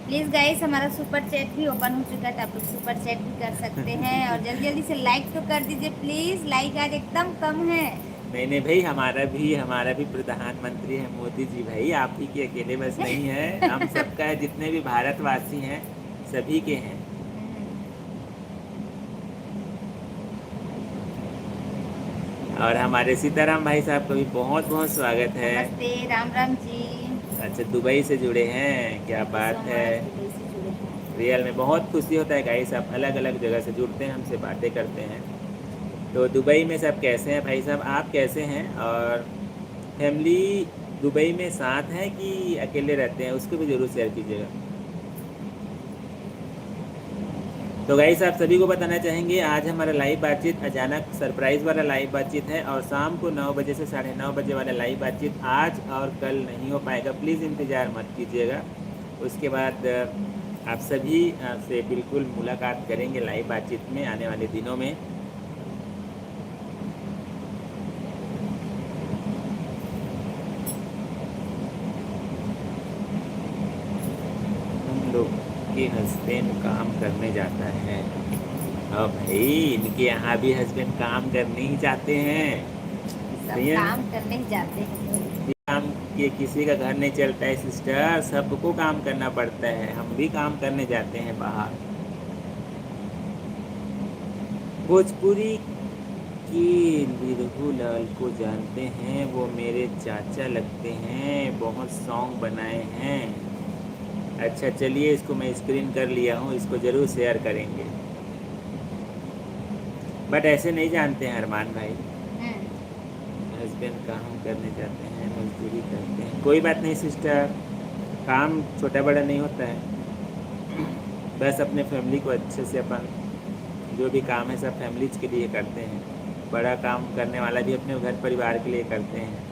प्लीज़ गाइस, हमारा सुपर चैट भी ओपन हो चुका है, तो आप लोग सुपर चैट भी कर सकते हैं। और जल्दी जल्दी से लाइक तो कर दीजिए प्लीज़, लाइक आज एकदम कम है। नहीं नहीं भाई, हमारा भी प्रधानमंत्री है मोदी जी भाई, आप ही के अकेले बस नहीं है, हम सबका है। जितने भी भारतवासी हैं सभी के हैं। और हमारे सीताराम भाई साहब का भी बहुत बहुत स्वागत है। नमस्ते, राम राम जी। अच्छा, दुबई से जुड़े हैं, क्या बात है। रियल में बहुत खुशी होता है गाइस, आप अलग अलग जगह से जुड़ते हैं, हमसे बातें करते हैं। तो दुबई में सब कैसे हैं भाई साहब, आप कैसे हैं? और फैमिली दुबई में साथ है कि अकेले रहते हैं, उसको भी ज़रूर शेयर कीजिएगा। तो गाइस, आप सभी को बताना चाहेंगे आज हमारा लाइव बातचीत अचानक सरप्राइज़ वाला लाइव बातचीत है और शाम को 9 बजे से 9:30 बजे वाला लाइव बातचीत आज और कल नहीं हो पाएगा। प्लीज़ इंतज़ार मत कीजिएगा। उसके बाद आप सभी से बिल्कुल मुलाकात करेंगे लाइव बातचीत में आने वाले दिनों में। हम लोग के हस्बैंड काम करने जाता है। और भाई, इनके यहाँ भी हस्बैंड काम करने ही जाते हैं। सब सही है? काम करने ही जाते हैं। काम के किसी का घर नहीं चलता है सिस्टर, सबको काम करना पड़ता है। हम भी काम करने जाते हैं बाहर। भोजपुरी के बिरहू लाल को जानते हैं? वो मेरे चाचा लगते हैं, बहुत सॉन्ग बनाए हैं। अच्छा चलिए, इसको मैं स्क्रीन कर लिया हूँ, इसको ज़रूर शेयर करेंगे। बट ऐसे नहीं जानते हैं अरमान भाई। हस्बैंड काम करने जाते हैं, मजदूरी करते हैं। कोई बात नहीं सिस्टर, काम छोटा बड़ा नहीं होता है। बस अपने फैमिली को अच्छे से अपन जो भी काम है सब फैमिलीज के लिए करते हैं। बड़ा काम करने वाला भी अपने घर परिवार के लिए करते हैं।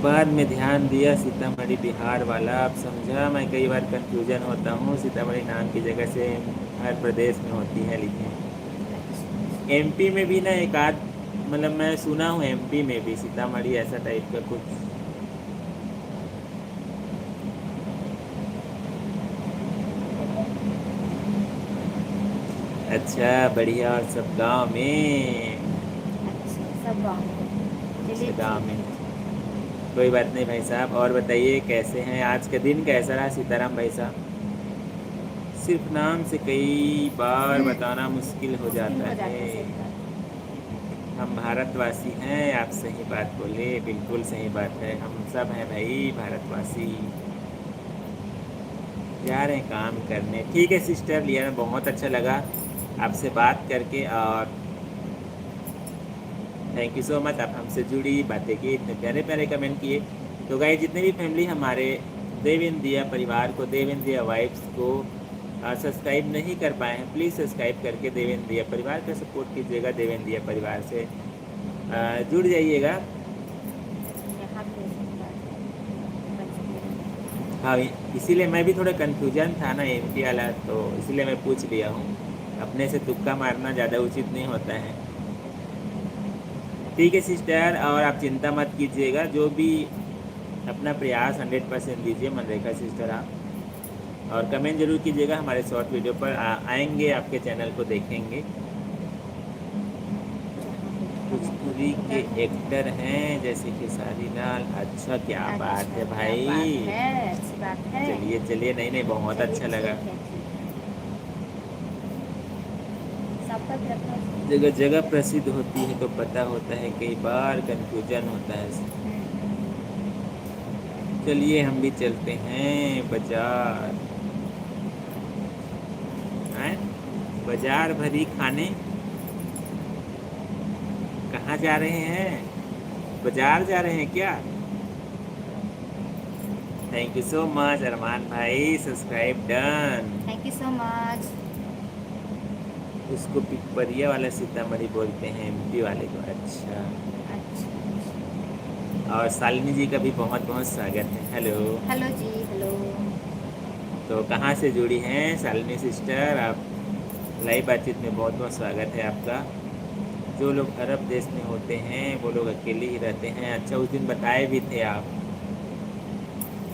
बाद में ध्यान दिया सीतामढ़ी बिहार वाला, अब समझा। मैं कई बार कंफ्यूजन होता हूँ, सीतामढ़ी नाम की जगह से हर प्रदेश में होती है लिखे। एमपी में भी ना एक आध, मतलब मैं सुना हूँ एमपी में भी सीतामढ़ी ऐसा टाइप का कुछ। अच्छा बढ़िया। और सब गांव में? अच्छा सब गाँव में। चलिए गांव में, कोई बात नहीं भाई साहब। और बताइए कैसे हैं? आज का दिन कैसा रहा सीताराम भाई साहब? सिर्फ नाम से कई बार बताना मुश्किल हो जाता है। सही बात। हम भारतवासी हैं, आप सही बात बोले, बिल्कुल सही बात है। हम सब हैं भाई भारतवासी। जा रहे हैं काम करने। ठीक है सिस्टर, लिया में बहुत अच्छा लगा आपसे बात करके, और थैंक यू सो मच। आप हमसे जुड़ी, बातें की, इतने प्यारे प्यारे कमेंट किए। तो गाइस, जितने भी फैमिली हमारे देव इंडिया परिवार को, देव इंडिया वाइफ्स को सब्सक्राइब नहीं कर पाए हैं, प्लीज़ सब्सक्राइब करके देव इंडिया परिवार का सपोर्ट कीजिएगा। देव इंडिया परिवार से जुड़ जाइएगा। यहाँ पे हाँ, इसीलिए मैं भी थोड़ा कन्फ्यूजन था ना एमपी वाला, तो इसीलिए मैं पूछ लिया हूँ। अपने से तुक्का मारना ज़्यादा उचित नहीं होता है। ठीक है सिस्टर, और आप चिंता मत कीजिएगा, जो भी अपना प्रयास 100% दीजिए मनरेखा सिस्टर आप। और कमेंट जरूर कीजिएगा, हमारे शॉर्ट वीडियो पर आएंगे, आपके चैनल को देखेंगे। भोजपुरी के एक्टर हैं जैसे कि खेसारी लाल। अच्छा, क्या बात है भाई, अच्छी बात है। चलिए चलिए, नहीं नहीं बहुत अच्छा लगा। जगह जगह प्रसिद्ध होती है तो पता होता है, कई बार कंफ्यूजन होता है। चलिए हम भी चलते हैं बाजार। हैं? बाजार भरी खाने। कहाँ जा रहे हैं? बाजार जा रहे हैं क्या? Thank you so much Armaan भाई, subscribe done. Thank you so much. उसको पिपरिया वाला सीतामढ़ी बोलते हैं, एमपी वाले को। अच्छा, और शालिनी जी का भी बहुत बहुत स्वागत है। हेलो हेलो जी, हेलो। तो कहाँ से जुड़ी हैं शालिनी सिस्टर? आप लाइव बातचीत में बहुत बहुत स्वागत है आपका। जो लोग अरब देश में होते हैं वो लोग अकेले ही रहते हैं। अच्छा, उस दिन बताए भी थे आप,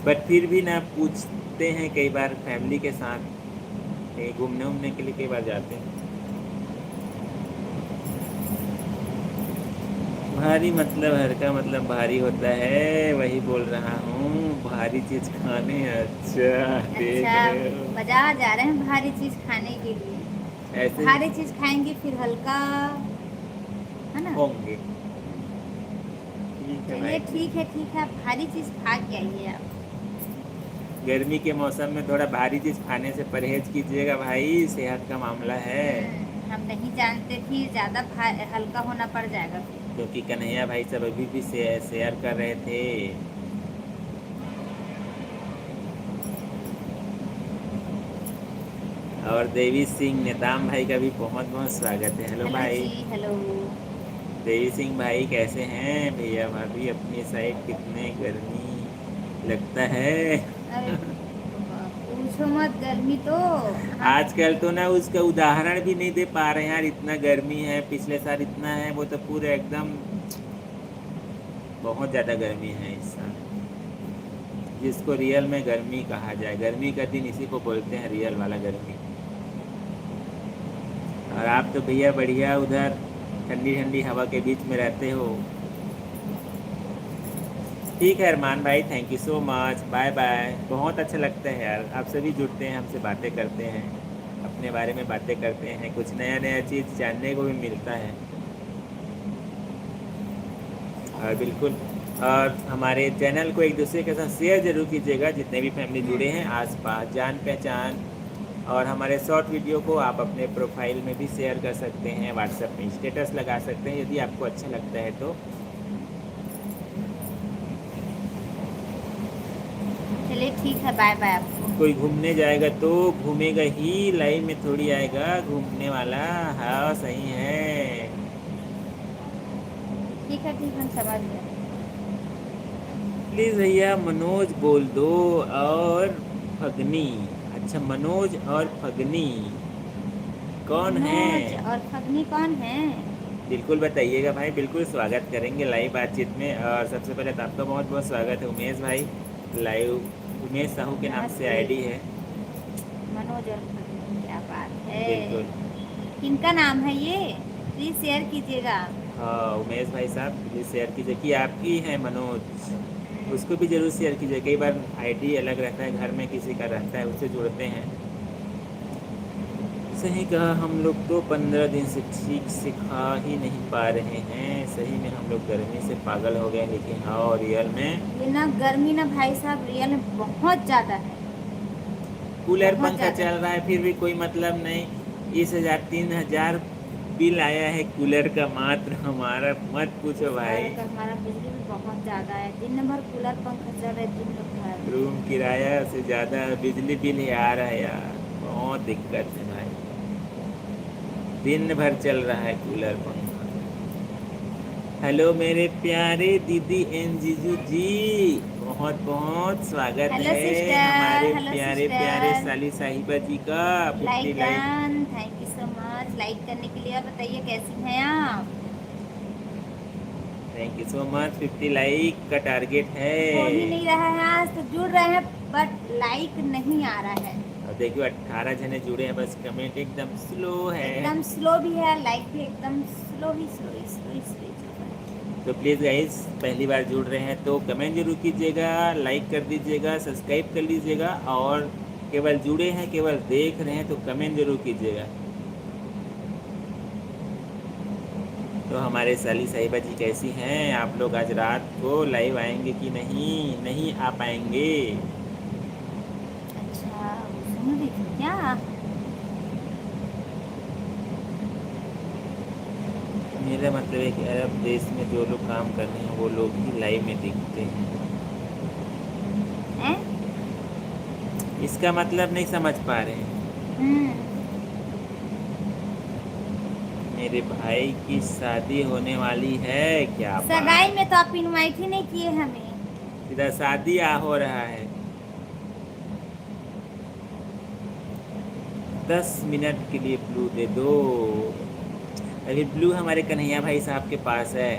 बट फिर भी ना पूछते हैं, कई बार फैमिली के साथ कहीं घूमने उमने के लिए कई बार जाते हैं। भारी मतलब हर का मतलब भारी होता है, वही बोल रहा हूँ, भारी चीज खाने। अच्छा, देख अच्छा, रहे हो? बाजार जा रहे हैं भारी चीज खाने के लिए। ऐसे भारी चीज खाएंगे फिर हल्का, है ना? होंगे। ठीक है चलिए भाई, ठीक है, आप भारी चीज खा के आइए आप। गर्मी के मौसम में थोड़ा भारी चीज खाने से परहेज कीजिएगा भाई, सेहत का मामला है। हम नहीं जानते थी, ज्यादा हल्का होना पड़ जाएगा फिर। क्योंकि कन्हैया भाई सब अभी भी शेयर कर रहे थे। और देवी सिंह नेताम भाई का भी बहुत बहुत स्वागत है। हेलो भाई। जी, हेलो। देवी सिंह भाई कैसे हैं? भैया भाभी अपनी साइड कितने गर्मी लगता है? अरे पूछो मत, गर्मी तो आजकल तो ना उसका उदाहरण भी नहीं दे पा रहे हैं यार, इतना गर्मी है। पिछले साल इतना है, वो तो पूरे एकदम बहुत ज़्यादा गर्मी है इस साल, जिसको रियल में गर्मी कहा जाए। गर्मी का दिन इसी को बोलते हैं, रियल वाला गर्मी। और आप तो भैया बढ़िया उधर ठंडी ठंडी हवा के बीच में रहते हो। ठीक है अरमान भाई, thank you so much, bye bye. बहुत अच्छा लगता है यार, आप सभी जुड़ते हैं, हमसे बातें करते हैं, अपने बारे में बातें करते हैं, कुछ नया नया चीज़ जानने को भी मिलता है। और बिल्कुल, और हमारे चैनल को एक दूसरे के साथ शेयर ज़रूर कीजिएगा, जितने भी फैमिली जुड़े हैं आस पास जान पहचान। और हमारे शॉर्ट वीडियो को आप अपने प्रोफाइल में भी शेयर कर सकते हैं, व्हाट्सएप में स्टेटस लगा सकते हैं यदि आपको अच्छा लगता है तो। चलिए ठीक है, बाय बाय आपको। कोई घूमने जाएगा तो घूमेगा ही, लाइव में थोड़ी आएगा घूमने वाला। हाँ सही है। ठीक है, हम समझ गए। प्लीज़ भैया मनोज बोल दो और फगनी। अच्छा, मनोज और फगनी कौन है? मनोज और फगनी कौन है? बिल्कुल बताइएगा भाई, बिल्कुल स्वागत करेंगे लाइव बातचीत में। और सबसे पहले तो आपका बहुत बहुत स्वागत है उमेश भाई। लाइव उमेश साहू के नाम से नमस्ते। आईडी है। मनोज और फगनी, क्या बात है। बिल्कुल। किनका नाम है ये? प्लीज शेयर कीजिएगा। हाँ उमेश भाई साहब प्लीज़ शेयर कीजिए कि आपकी है मनोज, उसको भी ज़रूर शेयर कीजिए। कई बार आईडी अलग रहता है, घर में किसी का रहता है, उससे जुड़ते हैं। सही कहा, हम लोग तो 15 दिन से ठीक से खा ही नहीं पा रहे हैं। सही में हम लोग गर्मी से पागल हो गए। लेकिन हाँ रियल में ये ना गर्मी ना भाई साहब रियल में बहुत ज़्यादा है। कूलर बहुत पंखा ज़्यादा चल रहा है फिर भी कोई मतलब नहीं। इस 3,000 बिल आया है कूलर का मात्र हमारा, मत पूछो भाई। हमारा बिजली भी बहुत ज़्यादा है। दिन भर कूलर पंखा चल रहा है, दिन भर। रूम किराया से ज़्यादा बिजली बिल ही आ रहा है यार, बहुत दिक्कत है भाई। दिन भर चल रहा है कूलर पंखा। हेलो मेरे प्यारे दीदी एन जीजू जी, बहुत बहुत स्वागत हेलो है सिस्टर, हमारे हेलो प्यारे सिस्टर। प्यारे साली साहिबा जी का। 50 like like. Done, thank you so much like करने के लिए। और बताइए कैसी हैं आप? Thank you so much. 50 like का टारगेट है। हो ही नहीं रहा है, आज तो जुड़ रहे हैं बट लाइक नहीं आ रहा है। और देखियो 18 जने जुड़े हैं, बस कमेंट एकदम स्लो है। एकदम स्लो भी है, लाइक भी एकदम स्लो ही स्लो ही स्लो ही स्लो ही चल रहा है। तो प्लीज़ गाइस, पहली बार जुड़ रहे हैं तो कमेंट जरूर कीजिएगा, लाइक कर दीजिएगा, सब्सक्राइब कर लीजिएगा। और केवल जुड़े हैं, केवल देख रहे हैं तो कमेंट जरूर कीजिएगा। तो हमारे साली साहिबा जी कैसी हैं? आप लोग आज रात को लाइव आएंगे कि नहीं? नहीं आ पाएंगे। अच्छा, सुन रही थी क्या? मेरा मतलब है कि अरब देश में जो लोग काम कर रहे हैं वो लोग ही लाइव में दिखते हैं। हैं? इसका मतलब नहीं समझ पा रहे हैं। मेरे भाई की शादी होने वाली है क्या सगाई बात? में तो आप इनवाइट ही नहीं किए हमें। इधर शादी हो रहा है। 10 मिनट के लिए ब्लू दे दो। अभी ब्लू हमारे कन्हैया भाई साहब के पास है।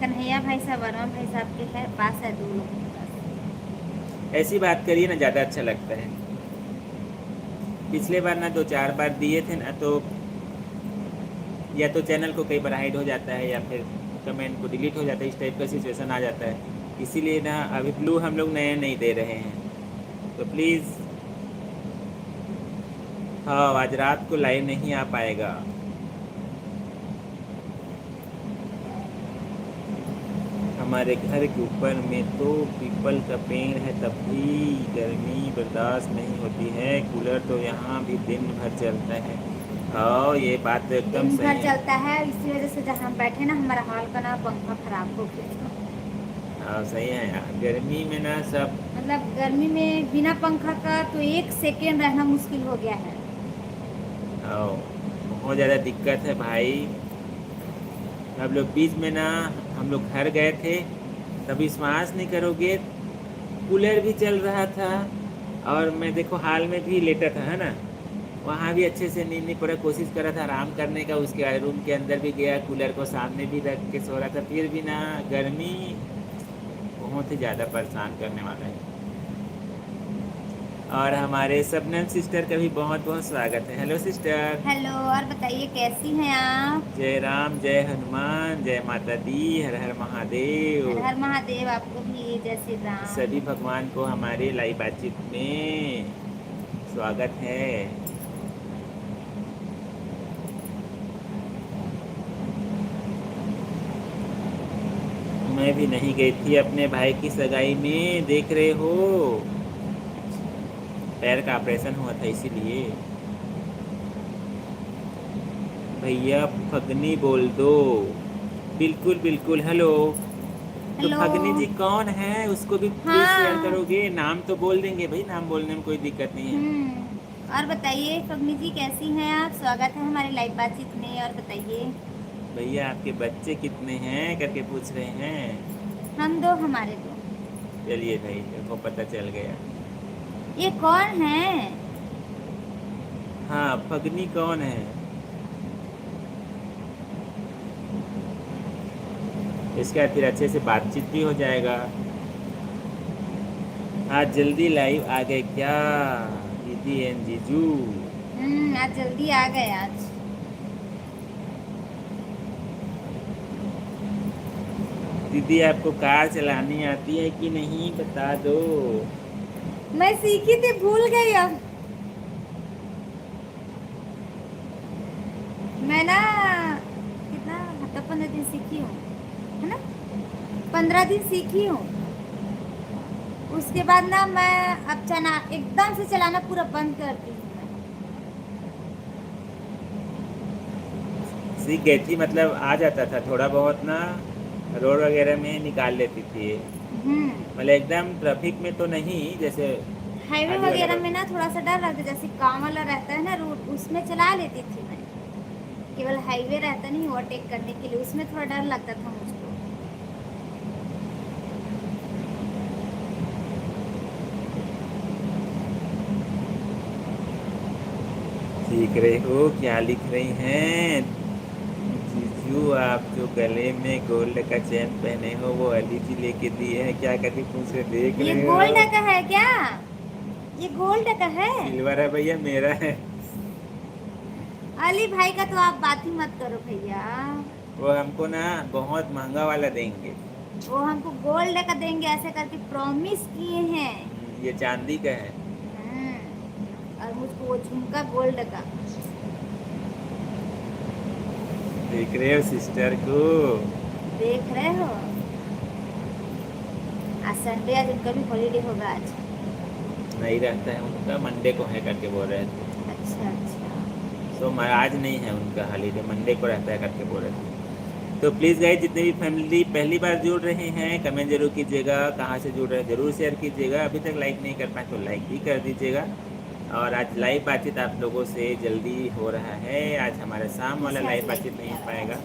कन्हैया भाई साहब, वर्मा भाई साहब के है पास है, 2 लोगों के पास। ऐसी बात करिए ना, ज़्यादा अच्छा लगता है। पिछले बार ना 2-4 बार दिए थे ना, तो या तो चैनल को कई बार हाइड हो जाता है या फिर कमेंट को डिलीट हो जाता है, इस टाइप का सिचुएशन आ जाता है। इसीलिए ना अभी ब्लू हम लोग नए नहीं दे रहे हैं। तो प्लीज़, हाँ आज रात को लाइव नहीं आ पाएगा। हमारे घर के ऊपर में तो पीपल का पेड़ है, तब भी गर्मी बर्दाश्त नहीं होती है। कूलर तो यहाँ भी दिन भर चलता है। हाँ ये बात तो एकदम दिन सही भर है। चलता है, इसी वजह से जहाँ हम बैठे ना, हमारा हॉल का ना पंखा खराब हो गया। हाँ सही है यार, गर्मी में ना सब। मतलब गर्मी में बिना पंखा का तो 1 सेकेंड रहना मुश्किल हो गया है। हाँ बहुत ज़्यादा दिक्कत है भाई। अब लोग बीच में ना हम लोग घर गए थे, तब विश्वास नहीं करोगे, कूलर भी चल रहा था और मैं देखो हाल में भी लेटा था, है ना, वहाँ भी अच्छे से नींद नहीं पड़ा। कोशिश कर रहा था आराम करने का, उसके रूम के अंदर भी गया, कूलर को सामने भी रख के सो रहा था, फिर भी ना गर्मी बहुत ही ज़्यादा परेशान करने वाला है। और हमारे सबनम सिस्टर का भी बहुत बहुत स्वागत है। Hello sister. हेलो, और बताइए कैसी हैं आप? जय राम, जय हनुमान, जय माता दी, हर हर महादेव। हर हर महादेव, आपको भी जय श्री राम। सभी भगवान को हमारे लाइव बातचीत में स्वागत है। मैं भी नहीं गई थी अपने भाई की सगाई में, देख रहे हो, पैर का ऑपरेशन हुआ था इसीलिए। भैया फगनी बोल दो। बिल्कुल बिल्कुल। हेलो। तो हेलो। फगनी जी कौन है, उसको भी प्लीज शेयर हाँ। करोगे? नाम तो बोल देंगे भाई, नाम बोलने में कोई दिक्कत नहीं है। और बताइए फगनी जी कैसी हैं आप? स्वागत है हमारे लाइव बातचीत में। और बताइए। भैया आपके बच्चे कितने हैं करके पूछ रहे हैं। हम दो, हमारे दो। चलिए भाई, वो पता चल गया। ये कौन है? हाँ, फगनी कौन है? इसका फिर अच्छे से बातचीत भी हो जाएगा। आज जल्दी लाइव आ गए क्या दीदी एंड जीजू? आज जल्दी आ गए आज। दीदी आपको कार चलानी आती है कि नहीं, बता दो। मैं सीखी थी, भूल गई अब। मैं ना कितना हफ्ता 15 दिन सीखी हूँ, है ना? 15 दिन सीखी हूँ। उसके बाद ना मैं अब चना एकदम से चलाना पूरा बंद कर दी हूँ मैं। सीख गई थी मतलब आ जाता था थोड़ा बहुत ना, रोड वगैरह में निकाल लेती थी। हम्म मतलब एकदम ट्रैफिक में तो नहीं, जैसे हाईवे आगे वाला वगैरह में रोड। ना थोड़ा सा डर लगता है, जैसे काम वाला रहता है ना रूट, उसमें चला लेती थी मैं। केवल हाईवे रहता नहीं ओवरटेक करने के लिए, उसमें थोड़ा डर लगता था मुझको। सीख रहे हो, क्या लिख रही हैं? जीजू आप जो गले में गोल्ड का चेन पहने हो वो अली जी लेके दिए हैं क्या करके पूछ रहे, देख ये रहे गोल्ड हो? का है क्या? ये गोल्ड का है? सिल्वर है भैया, मेरा है। अली भाई का तो आप बात ही मत करो भैया। वो हमको ना बहुत महंगा वाला देंगे। वो हमको गोल्ड का देंगे ऐसे करके प्रॉमिस किए हैं। ये चांदी का है। और मुझको वो झुमका गोल्ड का। देख रहे हो सिस्टर को? देख रहे हो? आज संडे, आज उनका भी हॉलीडे होगा आज। नहीं रहता है उनका, मंडे को है करके बोल रहे थे। अच्छा अच्छा। तो आज नहीं है उनका हॉलीडे, मंडे को रहता है करके बोल रहे थे। तो प्लीज़ गाइस, जितने भी फैमिली पहली बार जुड़ रहे हैं कमेंट जरूर कीजिएगा, कहाँ से जुड़ रहे हैं ज़रूर शेयर कीजिएगा। अभी तक लाइक नहीं कर पाए तो लाइक भी कर दीजिएगा। और आज लाइव बातचीत आप लोगों से जल्दी हो रहा है, आज हमारा शाम वाला लाइव बातचीत नहीं हो पाएगा।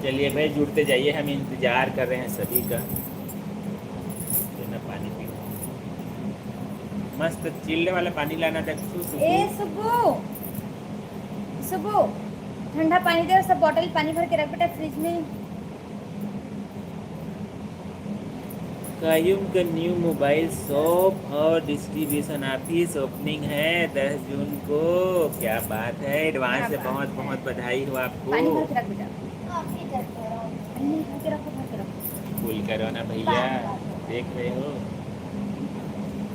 चलिए भाई जुड़ते जाइए, हम इंतज़ार कर रहे हैं सभी का। ना पानी पी, मस्त चिल्ड वाला पानी लाना था। ए सुबू, सुबू ठंडा पानी दे और सब बॉटल पानी भर के रख बेटा फ्रिज में। कायूम का न्यू मोबाइल शॉप और डिस्ट्रीब्यूशन ऑफिस ओपनिंग है 10 जून को। क्या बात है, एडवांस से बहुत बहुत बधाई हो आपको। पानी भर के रख बेटा। पानी भर के रखो, भर के रखो। फुल करो ना भैया, देख रहे हो।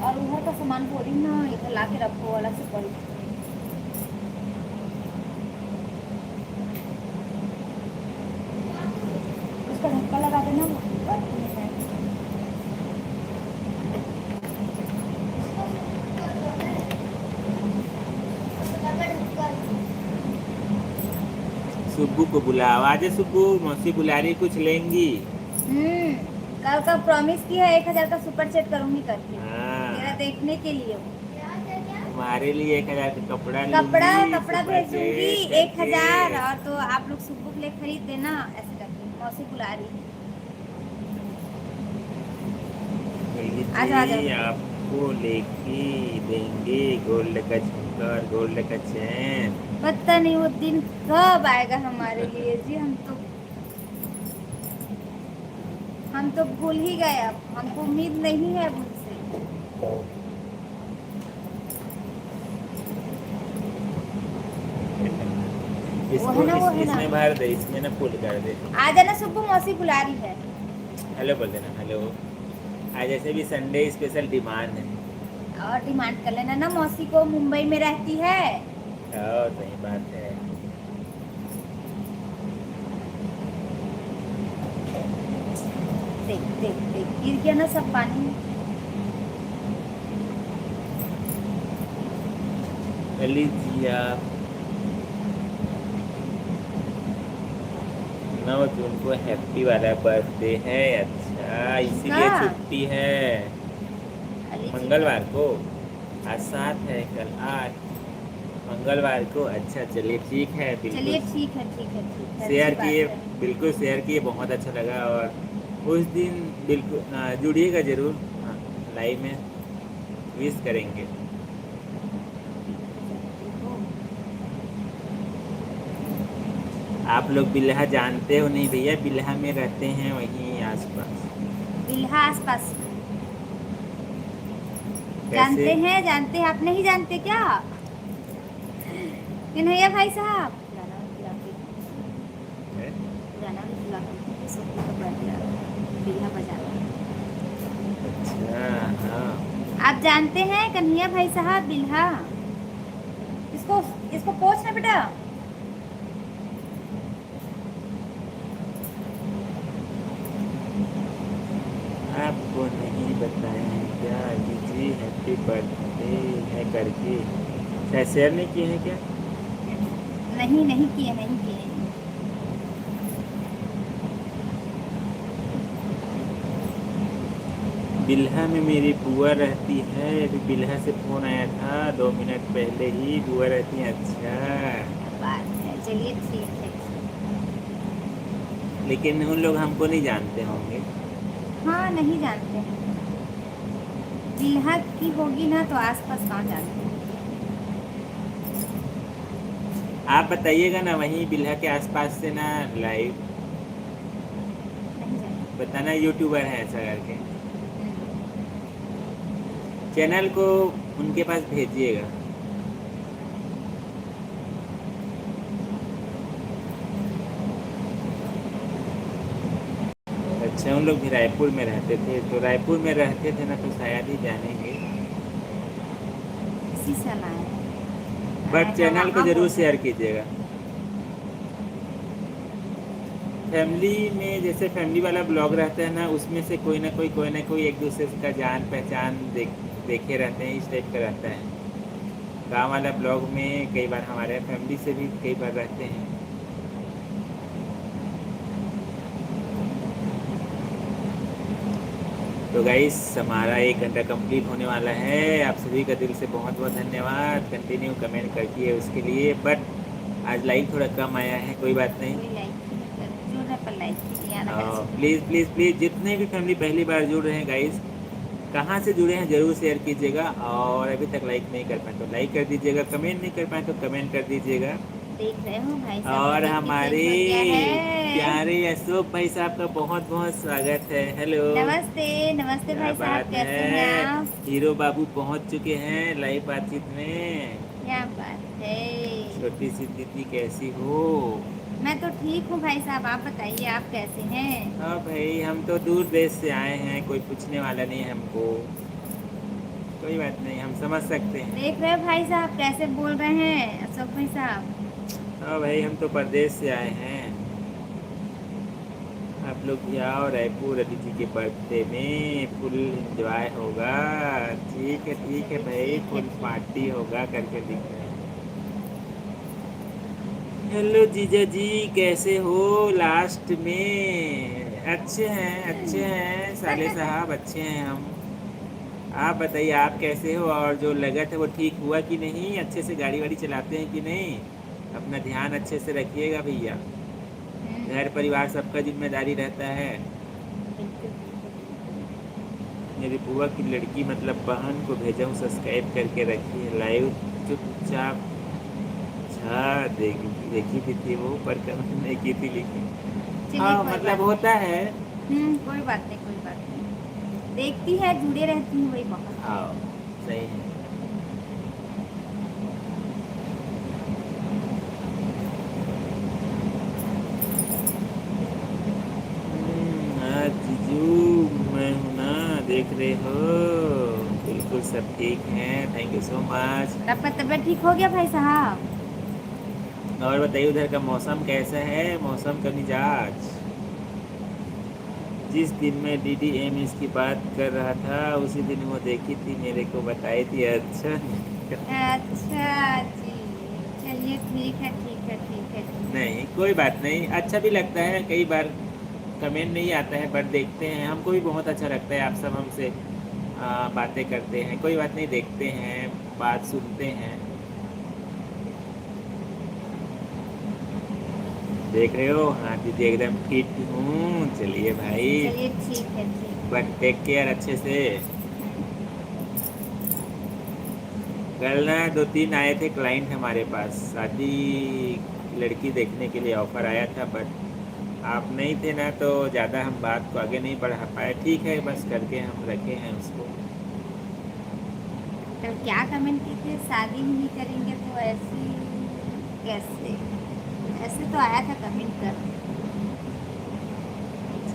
और उधर का सामान बोरी ना इधर ला के रखो अलग से पड़ी। उसका ढक्कन लगा देना वो। सुब्बू को बुलाओ, आज सुब्बू मौसी बुला रही, कुछ लेंगी। कल का प्रॉमिस किया है 1000 का सुपर सेट करूंगी करके। हाँ, मेरा देखने के लिए तुम्हारे लिए 1000 का कपड़ा कपड़ा लूंगी, कपड़ा सुपर भेजूंगी सेट करके। 1000। और तो आप लोग सुब्बू के लिए खरीद देना ऐसे करके। मौसी बुला रही है। आ जाओ, आ जाओ। जी, आपको लेके देंगे गोल्ड का झुमका और गोल्ड का चैन। पता नहीं वो दिन कब आएगा हमारे लिए जी। हम तो भूल ही गए, अब हमको उम्मीद नहीं है अब मुझसे। इसमें भर दे, इसमें ना फुल कर दे। आ जाना सुब्बू, मौसी बुला रही है। हेलो बोल देना, हेलो। आज ऐसे भी संडे स्पेशल डिमांड है। और डिमांड कर लेना ना, मौसी को मुंबई में रहती है। सही बात है। देख देख देख, गिर गया ना सब पानी में। लीजिए आप। 9 जून को हैप्पी वाला बर्थडे है। अच्छा, इसीलिए किसका? छुट्टी है अली जी का। मंगलवार को। आज 7 है, कल 8, मंगलवार को। अच्छा चलिए ठीक है, चलिए बिल्कुल ठीक है, ठीक है, ठीक है, शेयर अच्छी किए, बात है। बिल्कुल शेयर किए, बहुत अच्छा लगा। और उस दिन बिल्कुल जुड़िएगा ज़रूर। हाँ, लाइव में विश करेंगे। आप लोग बिल्हा जानते हो नहीं भैया? बिल्हा में रहते हैं वहीं आसपास। बिल्हा आसपास कैसे? जानते हैं, जानते हैं, आप नहीं जानते क्या? कन्हैया भाई साहब, गाना भी गा के, है? गाना भी गा के, सोफी का बर्थडे, बिल्हा बजाना। अच्छा हाँ। आप जानते हैं कन्हैया भाई साहब बिल्हा? इसको इसको पोछ ना बेटा। आपको नहीं बताएं क्या जी? हैप्पी बर्थडे है करके शायद शेयर नहीं किए हैं क्या? नहीं नहीं किए, नहीं किए। बिल्हा में मेरी बुआ रहती है। अभी बिल्हा से फ़ोन आया था 2 मिनट पहले ही। बुआ रहती है। अच्छा, क्या बात है, चलिए ठीक है। लेकिन उन लोग हमको नहीं जानते होंगे। हाँ, नहीं जानते हैं। बिल्हा की होगी ना तो आसपास कहाँ जानते हैं। आप बताइएगा ना वहीं बिल्हा के आसपास से ना लाइव नहीं जानते। बताना, यूट्यूबर है ऐसा करके। चैनल को उनके पास भेजिएगा। अच्छा, उन लोग भी रायपुर में रहते थे, तो रायपुर में रहते थे ना तो शायद ही जानेंगे। इसी समय बट आएगा चैनल को वहाँ ज़रूर बोल शेयर रहे। कीजिएगा। फैमिली में जैसे फैमिली वाला ब्लॉग रहता है ना, उसमें से कोई ना कोई एक दूसरे का जान पहचान देखे रहते हैं, इस टाइप का रहता है। गांव वाला ब्लॉग में कई बार हमारे फैमिली से भी कई बार रहते हैं। तो गाइस, हमारा 1 घंटा कंप्लीट होने वाला है। आप सभी का दिल से बहुत बहुत धन्यवाद कंटिन्यू कमेंट करके उसके लिए। बट आज लाइक थोड़ा कम आया है, कोई बात नहीं। कोई लाइक नहीं कर, जो है पर लाइक कीजिए ना गाइस। प्लीज़ प्लीज़ प्लीज़, जितने भी फैमिली पहली बार जुड़ रहे हैं गाइस, कहाँ से जुड़े हैं ज़रूर शेयर कीजिएगा। और अभी तक लाइक नहीं कर पाए तो लाइक कर दीजिएगा, कमेंट नहीं कर पाए तो कमेंट कर दीजिएगा। देख रहे हो भाई साहब का और देखिए हमारे चेंज हो गया है। प्यारे अशोक भाई साहब का बहुत बहुत स्वागत है। हेलो, नमस्ते, नमस्ते क्या भाई साहब, बात कैसे हैं है? आप? हीरो बाबू पहुंच चुके हैं लाइव बातचीत में। क्या बात है। छोटी सी दीदी कैसी हो? मैं तो ठीक हूँ भाई साहब, आप बताइए आप कैसे हैं? हाँ भाई, हम तो दूर देश से आए हैं, कोई पूछने वाला नहीं है हमको। कोई बात नहीं, हम समझ सकते हैं। देख रहे हो भाई साहब कैसे बोल रहे हैं अशोक भाई साहब? हाँ भाई, हम तो परदेश से आए हैं। आप लोग भी आओ रायपुर, अदिति के बर्थडे में फुल एंजॉय होगा। ठीक है भाई, ठीक है, फुल ठीक। पार्टी होगा करके दिख रहे हैं। हेलो जीजा जी, कैसे हो? लास्ट में अच्छे हैं साले साहब, अच्छे हैं हम। आप बताइए आप कैसे हो? और जो लगा था वो ठीक हुआ कि नहीं? अच्छे से गाड़ी वाड़ी चलाते हैं कि नहीं? अपना ध्यान अच्छे से रखिएगा भैया। घर परिवार सबका जिम्मेदारी रहता है। बिल्कुल। मेरी बुआ की लड़की मतलब बहन को भेजा हूँ, सब्सक्राइब करके रखिए लाइव चुपचाप। अच्छा, देखी भी थी वो, पर कमेंट नहीं की थी लेकिन। चलिए हाँ कोई मतलब बात होता है। नहीं, कोई बात नहीं, कोई बात नहीं। देखती है, जुड़े रहती हूँ, वही बहुत है। हाँ सही है। हाँ जीजू, मैं हूँ ना, देख रहे हो? बिल्कुल बिल्कुल सब ठीक हैं, थैंक यू सो मच। और आपका तबीयत ठीक हो गया भाई साहब? और बताइए उधर का मौसम कैसा है, मौसम का मिजाज? जिस दिन मैं DDM इसकी बात कर रहा था उसी दिन वो देखी थी, मेरे को बताई थी। अच्छा अच्छा जी, चलिए ठीक है ठीक है ठीक है ठीक है। नहीं कोई बात नहीं, अच्छा भी लगता है कई बार। कमेंट नहीं आता है बट देखते हैं, हमको भी बहुत अच्छा लगता है। आप सब हमसे बातें करते हैं, कोई बात नहीं, देखते हैं, बात सुनते हैं। देख रहे हो, हाँ दीदी एकदम फिट हूँ। चलिए भाई, चलिए ठीक है ठीक है। बट टेक केयर अच्छे से। कल ना 2-3 आए थे क्लाइंट हमारे पास, शादी लड़की देखने के लिए ऑफर आया था, बट आप नहीं थे ना तो ज़्यादा हम बात को आगे नहीं बढ़ा पाए। ठीक है, बस करके हम रखे हैं उसको। तो क्या कमेंट की थी, शादी नहीं करेंगे तो ऐसी कैसे? ऐसे तो आया था कमेंट कर।